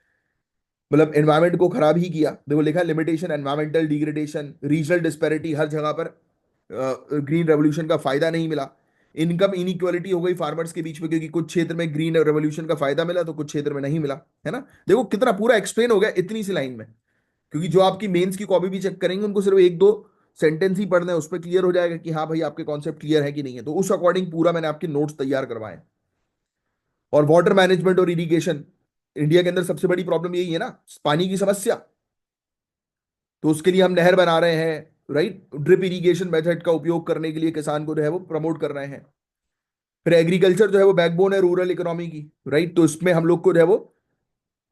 मतलब एनवायरमेंट को खराब ही किया। देखो लिखा है limitation, environmental degradation, regional disparity, हर जगह पर ग्रीन रेवोल्यूशन का फायदा नहीं मिला। इनकम इनइक्वालिटी हो गई फार्मर्स के बीच में, क्योंकि कुछ क्षेत्र में ग्रीन रेवोल्यूशन का फायदा मिला तो कुछ क्षेत्र में नहीं मिला, है ना। देखो कितना पूरा एक्सप्लेन हो गया इतनी सी लाइन में, क्योंकि जो आपकी मेंस की कॉपी भी चेक करेंगे उनको सिर्फ एक दो सेंटेंस ही पढ़ना है, उस पर क्लियर हो जाएगा कि हाँ भाई आपके कॉन्सेप्ट क्लियर है कि नहीं है। तो उस अकॉर्डिंग पूरा मैंने आपके नोट्स तैयार करवाए। और वाटर मैनेजमेंट और इरिगेशन, इंडिया के अंदर सबसे बड़ी प्रॉब्लम यही है ना, पानी की समस्या। तो उसके लिए हम नहर बना रहे हैं, राइट, ड्रिप इरिगेशन मेथड का उपयोग करने के लिए किसान को जो है वो प्रमोट कर रहे हैं। फिर एग्रीकल्चर जो है वो बैकबोन है रूरल इकोनॉमी की, राइट, तो इसमें हम लोग को जो है वो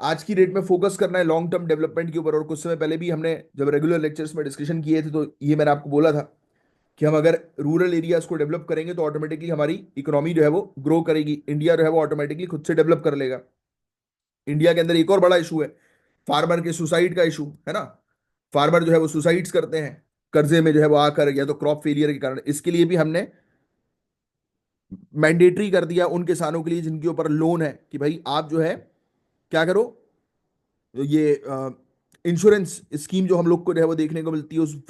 आज की डेट में फोकस करना है लॉन्ग टर्म डेवलपमेंट के ऊपर। और कुछ समय पहले भी हमने जब रेगुलर लेक्चर्स में डिस्कशन किए थे तो ये मैंने आपको बोला था कि हम अगर रूरल एरियाज को डेवलप करेंगे तो ऑटोमेटिकली हमारी इकोनॉमी जो है वो ग्रो करेगी, इंडिया जो है वो ऑटोमेटिकली खुद से डेवलप कर लेगा। इंडिया के अंदर एक और बड़ा इशू है, फार्मर के सुसाइड का इशू, है ना। फार्मर जो है वो सुसाइड्स करते हैं कर्जे में जो है वो आकर, या तो क्रॉप फेलियर के कारण। इसके लिए भी हमने मैंडेटरी कर दिया उन किसानों के लिए जिनके ऊपर लोन है, कि भाई आप जो है क्या करो, ये इंश्योरेंस स्कीम जो हम लोग को जो है वो देखने को मिलती है, उसमें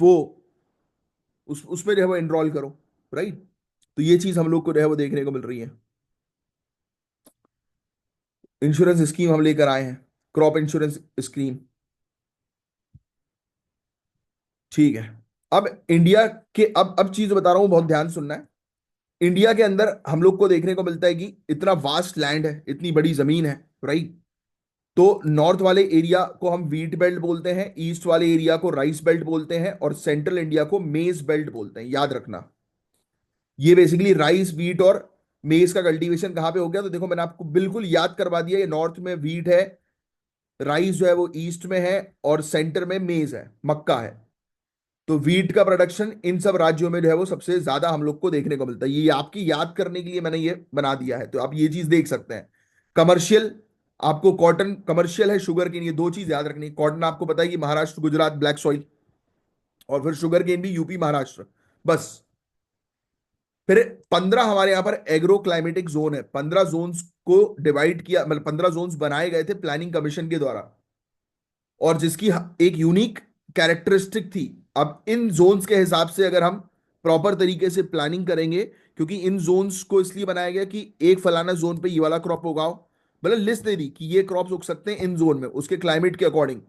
जो है वो एनरोल करो, राइट। तो ये चीज हम लोग को जो है वो देखने को मिल रही है, इंश्योरेंस स्कीम हम लेकर आए हैं, क्रॉप इंश्योरेंस स्कीम, ठीक है। अब इंडिया के, अब चीज बता रहा हूं, बहुत ध्यान सुनना है। इंडिया के अंदर हम लोग को देखने को मिलता है कि इतना वास्ट लैंड है, इतनी बड़ी जमीन है, राइट। तो नॉर्थ वाले एरिया को हम व्हीट बेल्ट बोलते हैं, ईस्ट वाले एरिया को राइस बेल्ट बोलते हैं, और सेंट्रल इंडिया को मेज बेल्ट बोलते हैं, याद रखना। ये बेसिकली राइस, व्हीट और मेज का कल्टीवेशन कहाँ पे हो गया, तो देखो मैंने आपको बिल्कुल याद करवा दिया, ये नॉर्थ में व्हीट है, राइस जो है वो ईस्ट में है, और सेंटर में मेज है, मक्का है। तो व्हीट का प्रोडक्शन इन सब राज्यों में जो है वो सबसे ज्यादा हम लोग को देखने को मिलता है। ये आपकी याद करने के लिए मैंने ये बना दिया है, तो आप ये चीज देख सकते हैं। कमर्शियल, आपको कॉटन कमर्शियल है, शुगर केन, ये दो चीज याद रखनी। कॉटन आपको पता है कि महाराष्ट्र गुजरात ब्लैक सॉइल, और फिर शुगर केन भी यूपी महाराष्ट्र, बस। फिर 15 हमारे यहाँ पर एग्रो क्लाइमेटिक जोन है, 15 जोन्स को डिवाइड किया, मतलब 15 जोन्स बनाए गए थे प्लानिंग कमीशन के द्वारा, और जिसकी एक यूनिक कैरेक्टरिस्टिक थी। अब इन जोन्स के हिसाब से अगर हम प्रॉपर तरीके से प्लानिंग करेंगे, क्योंकि इन जोन्स को इसलिए बनाया गया कि एक फलाना जोन पे ये वाला क्रॉप उगाओ, मतलब लिस्ट दे दी कि ये क्रॉप्स उग सकते हैं इन जोन में उसके क्लाइमेट के अकॉर्डिंग,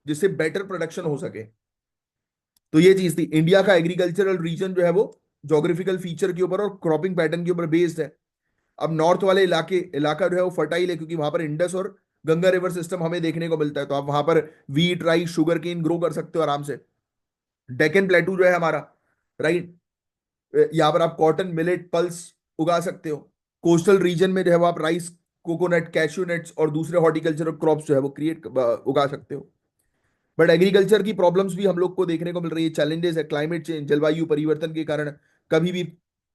जिससे बेटर प्रोडक्शन हो सके। तो ये चीज थी। इंडिया का एग्रीकल्चरल रीजन जो है वो जोग्राफिकल फीचर के ऊपर और क्रॉपिंग पैटर्न के ऊपर बेस्ड है। अब नॉर्थ वाले इलाका जो है वो फर्टाइल है, क्योंकि वहां पर इंडस और गंगा रिवर सिस्टम हमें देखने को मिलता है, तो आप वहां पर wheat, rice, sugar cane grow कर सकते हो आराम से। डेक्कन प्लेटू जो है हमारा, राइट, यहाँ पर आप कॉटन, मिलेट, पल्स उगा सकते हो। कोस्टल रीजन में जो है वो आप राइस, कोकोनट, कैश्यू नट्स और दूसरे हॉर्टिकल्चरल क्रॉप्स जो है वो उगा सकते हो। बट एग्रीकल्चर की प्रॉब्लम्स भी हम लोग को देखने को मिल रही है, चैलेंजेस है, क्लाइमेट चेंज, जलवायु परिवर्तन के कारण कभी भी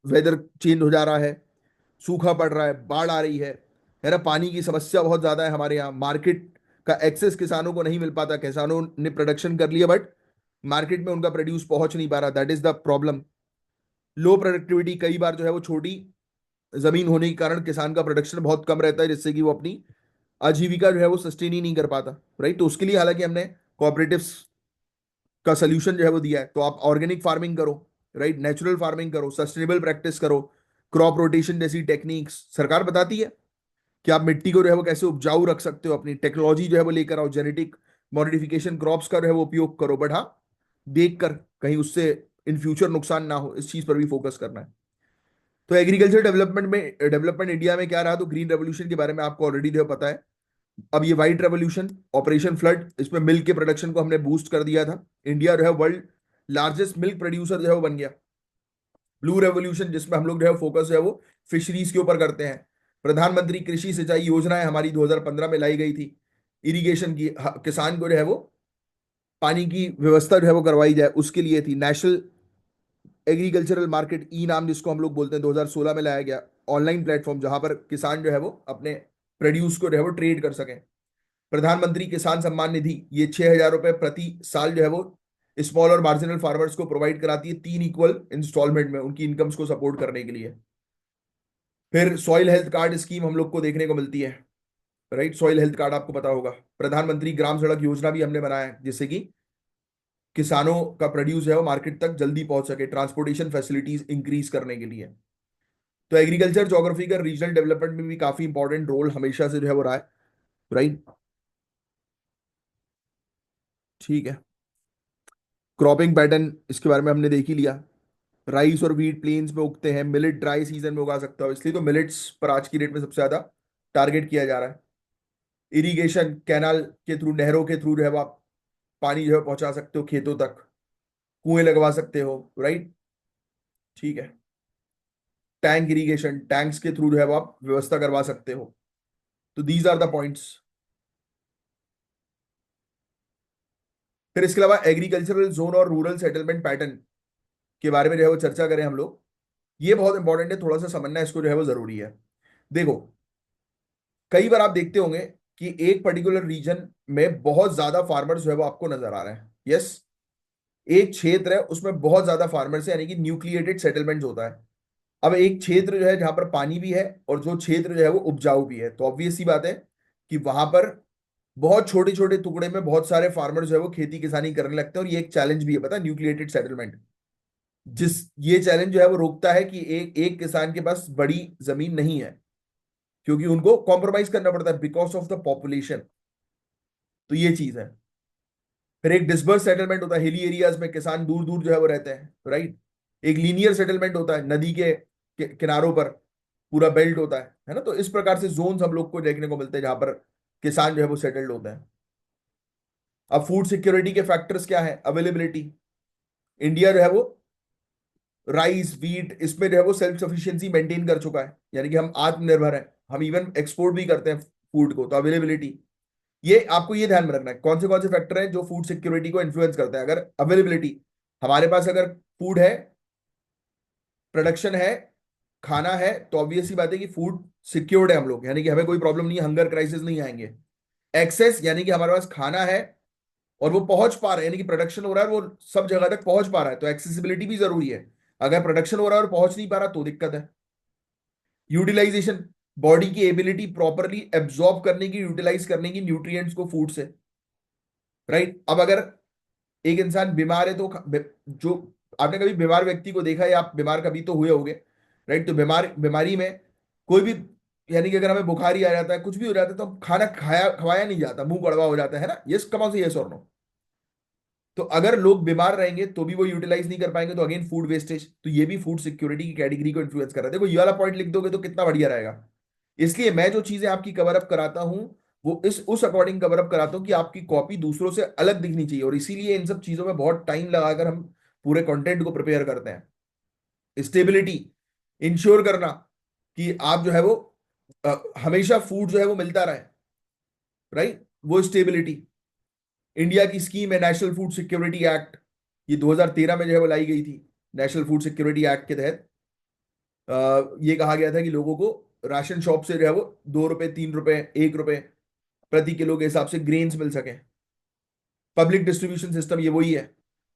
वेदर चेंज हो जा रहा है, सूखा पड़ रहा है, बाढ़ आ रही है ना, पानी की समस्या बहुत ज्यादा है हमारे यहाँ, मार्केट का एक्सेस किसानों को नहीं मिल पाता, किसानों ने प्रोडक्शन कर लिया बट मार्केट में उनका प्रोड्यूस पहुंच नहीं पा रहा, that is the problem. Low productivity, कई बार जो है वो छोटी जमीन होने के कारण किसान का प्रोडक्शन बहुत कम रहता है, जिससे कि वो अपनी आजीविका जो है वो सस्टेन ही नहीं कर पाता, राइट। तो उसके लिए हालांकि हमने कोऑपरेटिव्स का सोल्यूशन जो है वो दिया है। तो आप ऑर्गेनिक फार्मिंग करो, राइट, नेचुरल फार्मिंग करो, सस्टेनेबल प्रैक्टिस करो, क्रॉप रोटेशन जैसी टेक्निक्स सरकार बताती है कि आप मिट्टी को जो है वो कैसे उपजाऊ रख सकते हो, अपनी टेक्नोलॉजी जो है वो लेकर आओ, जेनेटिक मॉडिफिकेशन क्रॉप्स का जो है वो उपयोग करो, बट हाँ देख कर कहीं उससे इन फ्यूचर नुकसान ना हो, इस चीज पर भी फोकस करना है। तो एग्रीकल्चर डेवलपमेंट इंडिया में क्या रहा, तो ग्रीन रेवोल्यूशन के बारे में आपको ऑलरेडी जो पता है। अब ये व्हाइट रेवोल्यूशन, ऑपरेशन फ्लड, इसमें मिल्क के प्रोडक्शन को हमने बूस्ट कर दिया था, इंडिया जो है वर्ल्ड लार्जेस्ट मिल्क प्रोड्यूसर जो है वो बन गया। ब्लू रेवोल्यूशन, जिसमें हम लोग जो है फोकस जो है वो फिशरीज के ऊपर करते हैं। प्रधानमंत्री कृषि सिंचाई योजना है हमारी, 2015 में लाई गई थी, इरिगेशन की, किसान को जो है वो पानी की व्यवस्था जो है वो करवाई जाए, उसके लिए थी। नेशनल एग्रीकल्चरल मार्केट, ई नाम जिसको हम लोग बोलते हैं, 2016 में लाया गया, ऑनलाइन प्लेटफॉर्म जहां पर किसान जो है वो अपने प्रोड्यूस को जो है वो ट्रेड कर सकें। प्रधानमंत्री किसान सम्मान निधि, ये 6,000 रुपए प्रति साल जो है वो स्मॉल और मार्जिनल फार्मर्स को प्रोवाइड कराती है, 3 इक्वल इंस्टॉलमेंट में उनकी इनकम्स को सपोर्ट करने के लिए। फिर सॉइल हेल्थ कार्ड स्कीम हम लोग को देखने को मिलती है, राइट, सॉइल हेल्थ कार्ड आपको पता होगा। प्रधानमंत्री ग्राम सड़क योजना भी हमने बनाया है, जिससे कि किसानों का प्रोड्यूस है वो मार्केट तक जल्दी पहुंच सके, ट्रांसपोर्टेशन फैसिलिटीज इंक्रीज करने के लिए। तो एग्रीकल्चर ज्योग्राफी का रीजनल डेवलपमेंट में भी काफी इंपॉर्टेंट रोल हमेशा से जो है वो रहा है, राइट। ठीक है, क्रॉपिंग पैटर्न इसके बारे में हमने देख ही लिया। राइस और व्हीट प्लेन्स में उगते हैं, मिलेट ड्राई सीजन में उगा सकता हो, इसलिए तो मिलेट्स पर आज की डेट में सबसे ज्यादा टारगेट किया जा रहा है। इरिगेशन, कैनाल के थ्रू, नहरों के थ्रू जो है वो आप पानी जो है पहुंचा सकते हो खेतों तक, कुएं लगवा सकते हो, राइट। ठीक है, टैंक इरिगेशन, टैंक्स के थ्रू जो है वो आप व्यवस्था करवा सकते हो। तो दीज आर द पॉइंट्स। फिर इसके अलावा एग्रीकल्चरल जोन और रूरल सेटलमेंट पैटर्न के बारे में जो है वो चर्चा करें हम लोग, ये बहुत इंपॉर्टेंट है, थोड़ा सा समझना इसको जो है वो जरूरी है। देखो, कई बार आप देखते होंगे कि एक पर्टिकुलर रीजन में बहुत ज्यादा फार्मर्स जो है वो आपको नजर आ रहे हैं, यस। एक क्षेत्र है उसमें बहुत ज्यादा फार्मर्स है, यानी कि न्यूक्लिएटेड सेटलमेंट होता है। अब एक क्षेत्र जो है जहां पर पानी भी है और जो क्षेत्र जो है वो उपजाऊ भी है, तो ऑब्वियस सी बात है कि वहां पर बहुत छोटे छोटे टुकड़े में बहुत सारे फार्मर जो है वो खेती किसानी करने लगते हैं, और ये एक चैलेंज भी है, पता है, न्यूक्लिएटेड सेटलमेंट। जिस ये चैलेंज जो है वो रोकता है कि एक एक किसान के पास बड़ी जमीन नहीं है, क्योंकि उनको कॉम्प्रोमाइज करना पड़ता है बिकॉज ऑफ द पॉपुलेशन। तो ये चीज है। फिर एक डिस्बर्स सेटलमेंट होता है, हिली एरियाज में किसान दूर दूर जो है वो रहते हैं, राइट। एक लीनियर सेटलमेंट होता है, नदी के किनारों पर पूरा बेल्ट होता है ना। तो इस प्रकार से जोन्स हम लोग को देखने को मिलते हैं जहां पर किसान जो है वो सेटल्ड होते हैं। अब फूड सिक्योरिटी के फैक्टर्स क्या है, अवेलेबिलिटी। इंडिया जो है वो राइस, व्हीट, इसमें जो है वो सेल्फ सफिशिएंसी मेंटेन कर चुका है, यानी कि हम आत्मनिर्भर हैं, हम इवन एक्सपोर्ट भी करते हैं फूड को। तो अवेलेबिलिटी, ये आपको ये ध्यान में रखना है कौन से फैक्टर हैं जो फूड सिक्योरिटी को इन्फ्लुएंस करते हैं। अगर अवेलेबिलिटी, हमारे पास अगर फूड है, प्रोडक्शन है, खाना है, तो ऑब्वियस सी बात है कि फूड सिक्योर्ड है हम लोग, यानी कि हमें कोई प्रॉब्लम नहीं है, हंगर क्राइसिस नहीं आएंगे। एक्सेस, यानी कि हमारे पास खाना है और वो पहुंच पा रहा है, यानी कि प्रोडक्शन हो रहा है और वो सब जगह तक पहुंच पा रहा है, तो एक्सेसिबिलिटी भी जरूरी है। अगर प्रोडक्शन हो रहा है और पहुंच नहीं पा रहा तो दिक्कत है। यूटिलाइजेशन, बॉडी की एबिलिटी प्रॉपरली एब्जॉर्ब करने की, यूटिलाइज करने की न्यूट्रिएंट्स को फूड से, राइट। अब अगर एक इंसान बीमार है तो जो आपने कभी बीमार व्यक्ति को देखा है, या आप बीमार कभी तो हुए होगे, राइट। तो बीमारी में कोई भी, यानी कि अगर हमें बुखार ही आ जाता है, कुछ भी हो जाता है, तो खाना खाया खवाया नहीं जाता, मुंह कड़वा हो जाता है ना, यस कमाओ से यस और नो। तो अगर लोग बीमार रहेंगे तो भी वो यूटिलाइज नहीं कर पाएंगे, तो अगेन फूड वेस्टेज, तो ये भी फूड सिक्योरिटी की कैटेगरी को इन्फ्लुएंस कर रहा है। देखो ये वाला पॉइंट लिख दोगे तो कितना बढ़िया रहेगा। इसलिए मैं जो चीजें आपकी कवर अप कराता हूं, वो इस उस अकॉर्डिंग कवर अप कराता हूं कि आपकी कॉपी दूसरों से अलग दिखनी चाहिए, और इसीलिए इन सब चीजों में बहुत टाइम लगाकर हम पूरे कंटेंट को प्रिपेयर करते हैं। स्टेबिलिटी इंश्योर करना कि आप जो है वो हमेशा फूड जो है वो मिलता रहे, राइट, वो स्टेबिलिटी। इंडिया की स्कीम है नेशनल फूड सिक्योरिटी एक्ट, ये 2013 में जो है वो लाई गई थी। नेशनल फूड सिक्योरिटी एक्ट के तहत ये कहा गया था कि लोगों को राशन शॉप से जो है वो 2 रुपए, 3 रुपए, 1 रुपए प्रति किलो के हिसाब से ग्रेन्स मिल सके। पब्लिक डिस्ट्रीब्यूशन सिस्टम ये वही है,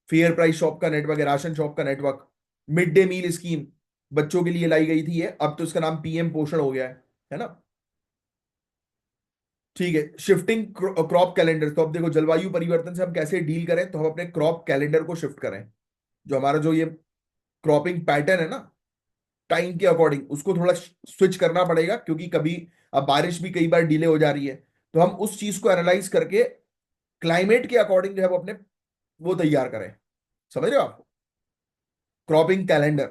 फेयर प्राइस शॉप का नेटवर्क है, राशन शॉप का network. Mid day meal scheme बच्चों के लिए लाई गई थी ये, अब तो इसका नाम पीएम पोषण हो गया है ना। ठीक है, शिफ्टिंग क्रॉप कैलेंडर, तो अब देखो जलवायु परिवर्तन से हम कैसे डील करें, तो हम अपने क्रॉप कैलेंडर को शिफ्ट करें। जो हमारा जो ये क्रॉपिंग पैटर्न है ना, टाइम के अकॉर्डिंग उसको थोड़ा स्विच करना पड़ेगा, क्योंकि कभी अब बारिश भी कई बार डिले हो जा रही है। तो हम उस चीज को एनालाइज करके क्लाइमेट के अकॉर्डिंग जो है वो अपने वो तैयार करें। समझ रहे हो आप? क्रॉपिंग कैलेंडर,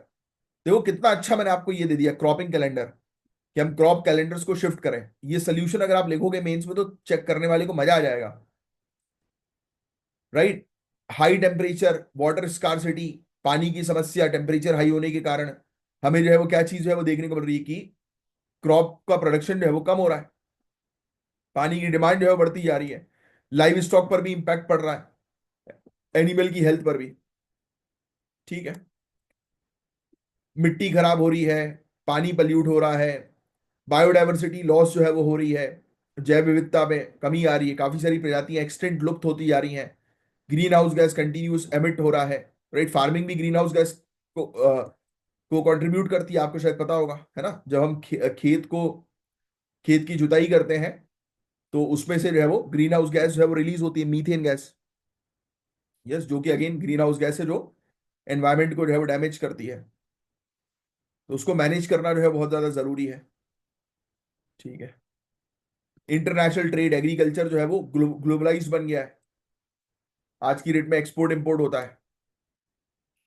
देखो कितना अच्छा मैंने आपको ये दे दिया क्रॉपिंग कैलेंडर, कि हम क्रॉप कैलेंडर्स को शिफ्ट करें। ये सोल्यूशन अगर आप लिखोगे मेंस में तो चेक करने वाले को मजा आ जाएगा, right. High temperature, water scarcity, पानी की समस्या, टेम्परेचर हाई होने के कारण हमें जो है वो क्या चीज है वो देखने को मिल रही है कि क्रॉप का प्रोडक्शन जो है वो कम हो रहा है, पानी की डिमांड जो है वो बढ़ती जा रही है, लाइव स्टॉक पर भी इंपैक्ट पड़ रहा है, एनिमल की हेल्थ पर भी। ठीक है, मिट्टी खराब हो रही है, पानी पल्यूट हो रहा है, बायोडायवर्सिटी लॉस जो है वो हो रही है, जैव विविधता में कमी आ रही है, काफी सारी प्रजातियां एक्सटेंट लुप्त होती जा रही हैं, green house gas continuous emit हो रहा है, राइट। फार्मिंग भी ग्रीन हाउस गैस को कंट्रीब्यूट करती है, आपको शायद पता होगा, है ना। जब हम खेत की जुताई करते हैं तो उसमें से जो है वो ग्रीन हाउस गैस जो है वो रिलीज होती है, मीथेन गैस। यस, जो कि अगेन ग्रीन हाउस गैस है जो एनवायरमेंट को जो है वो डैमेज करती है। तो उसको मैनेज करना जो है बहुत ज्यादा जरूरी है। ठीक है, इंटरनेशनल ट्रेड, एग्रीकल्चर जो है वो ग्लोबलाइज बन गया है, आज की डेट में एक्सपोर्ट इंपोर्ट होता है।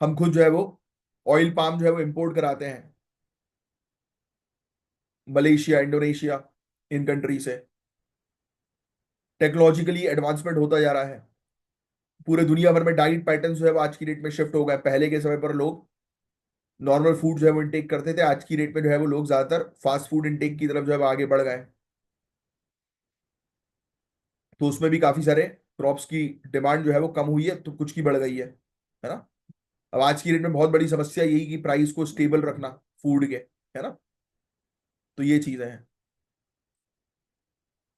हम खुद जो है वो ऑयल पाम जो है वो इंपोर्ट कराते हैं, मलेशिया, इंडोनेशिया, इन कंट्री से। टेक्नोलॉजिकली एडवांसमेंट होता जा रहा है, पूरे दुनिया भर में डाइट पैटर्न जो है वो आज की डेट में शिफ्ट हो गए। पहले के समय पर लोग नॉर्मल फूड जो है वो इंटेक करते थे, आज की डेट में जो है वो लोग ज्यादातर फास्ट फूड इंटेक की तरफ जो है वो आगे बढ़ गए। तो उसमें भी काफी सारे क्रॉप्स की डिमांड जो है वो कम हुई है, तो कुछ की बढ़ गई है ना। अब आज की डेट में बहुत बड़ी समस्या यही कि प्राइस को स्टेबल रखना फूड के, है ना। तो ये चीजें हैं।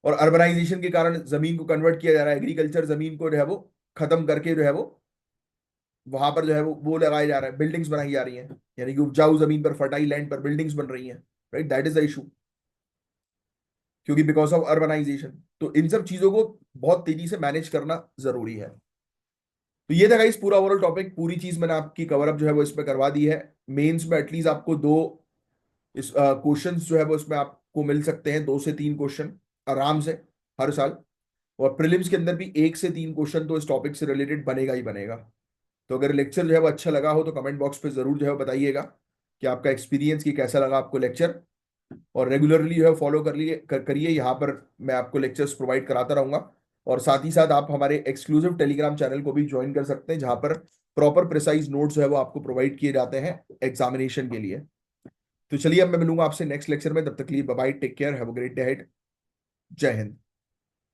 और अर्बनाइजेशन के कारण जमीन को कन्वर्ट किया जा रहा है, एग्रीकल्चर जमीन को जो है वो खत्म करके जो है वो वहां पर जो है वो लगाया जा रहा है, बिल्डिंग्स बनाई जा रही हैं, यानी कि उपजाऊ जमीन पर, फर्टाइल लैंड पर बिल्डिंग्स बन रही हैं, right. That is the issue, क्योंकि बिकॉज ऑफ अर्बनाइजेशन। तो इन सब चीजों को बहुत तेजी से मैनेज करना जरूरी है। तो ये था गाइस पूरा ओवरऑल टॉपिक, पूरी चीज मैंने आपकी कवर अप जो है वो इसमें करवा दी है। मेंस में एटलीस्ट आपको दो इस क्वेश्चंस जो है वो इसमें आपको मिल सकते हैं, 2 से 3 क्वेश्चन आराम से हर साल। और प्रीलिम्स के अंदर भी 1 से 3 क्वेश्चन तो इस टॉपिक से रिलेटेड बनेगा ही बनेगा। तो अगर लेक्चर जो है वो अच्छा लगा हो तो कमेंट बॉक्स पे जरूर जो है वो बताइएगा कि आपका एक्सपीरियंस कि कैसा लगा आपको लेक्चर। और रेगुलरली जो है फॉलो करिए, यहाँ पर मैं आपको लेक्चर्स प्रोवाइड कराता रहूंगा। और साथ ही साथ आप हमारे एक्सक्लूसिव टेलीग्राम चैनल को भी ज्वाइन कर सकते हैं, जहाँ पर प्रॉपर प्रिसाइज नोट्स जो है वो आपको प्रोवाइड किए जाते हैं एग्जामिनेशन के लिए। तो चलिए अब मैं मिलूंगा आपसे नेक्स्ट लेक्चर में, तब तक के लिए bye bye, take care, have a great day ahead. जय हिंद।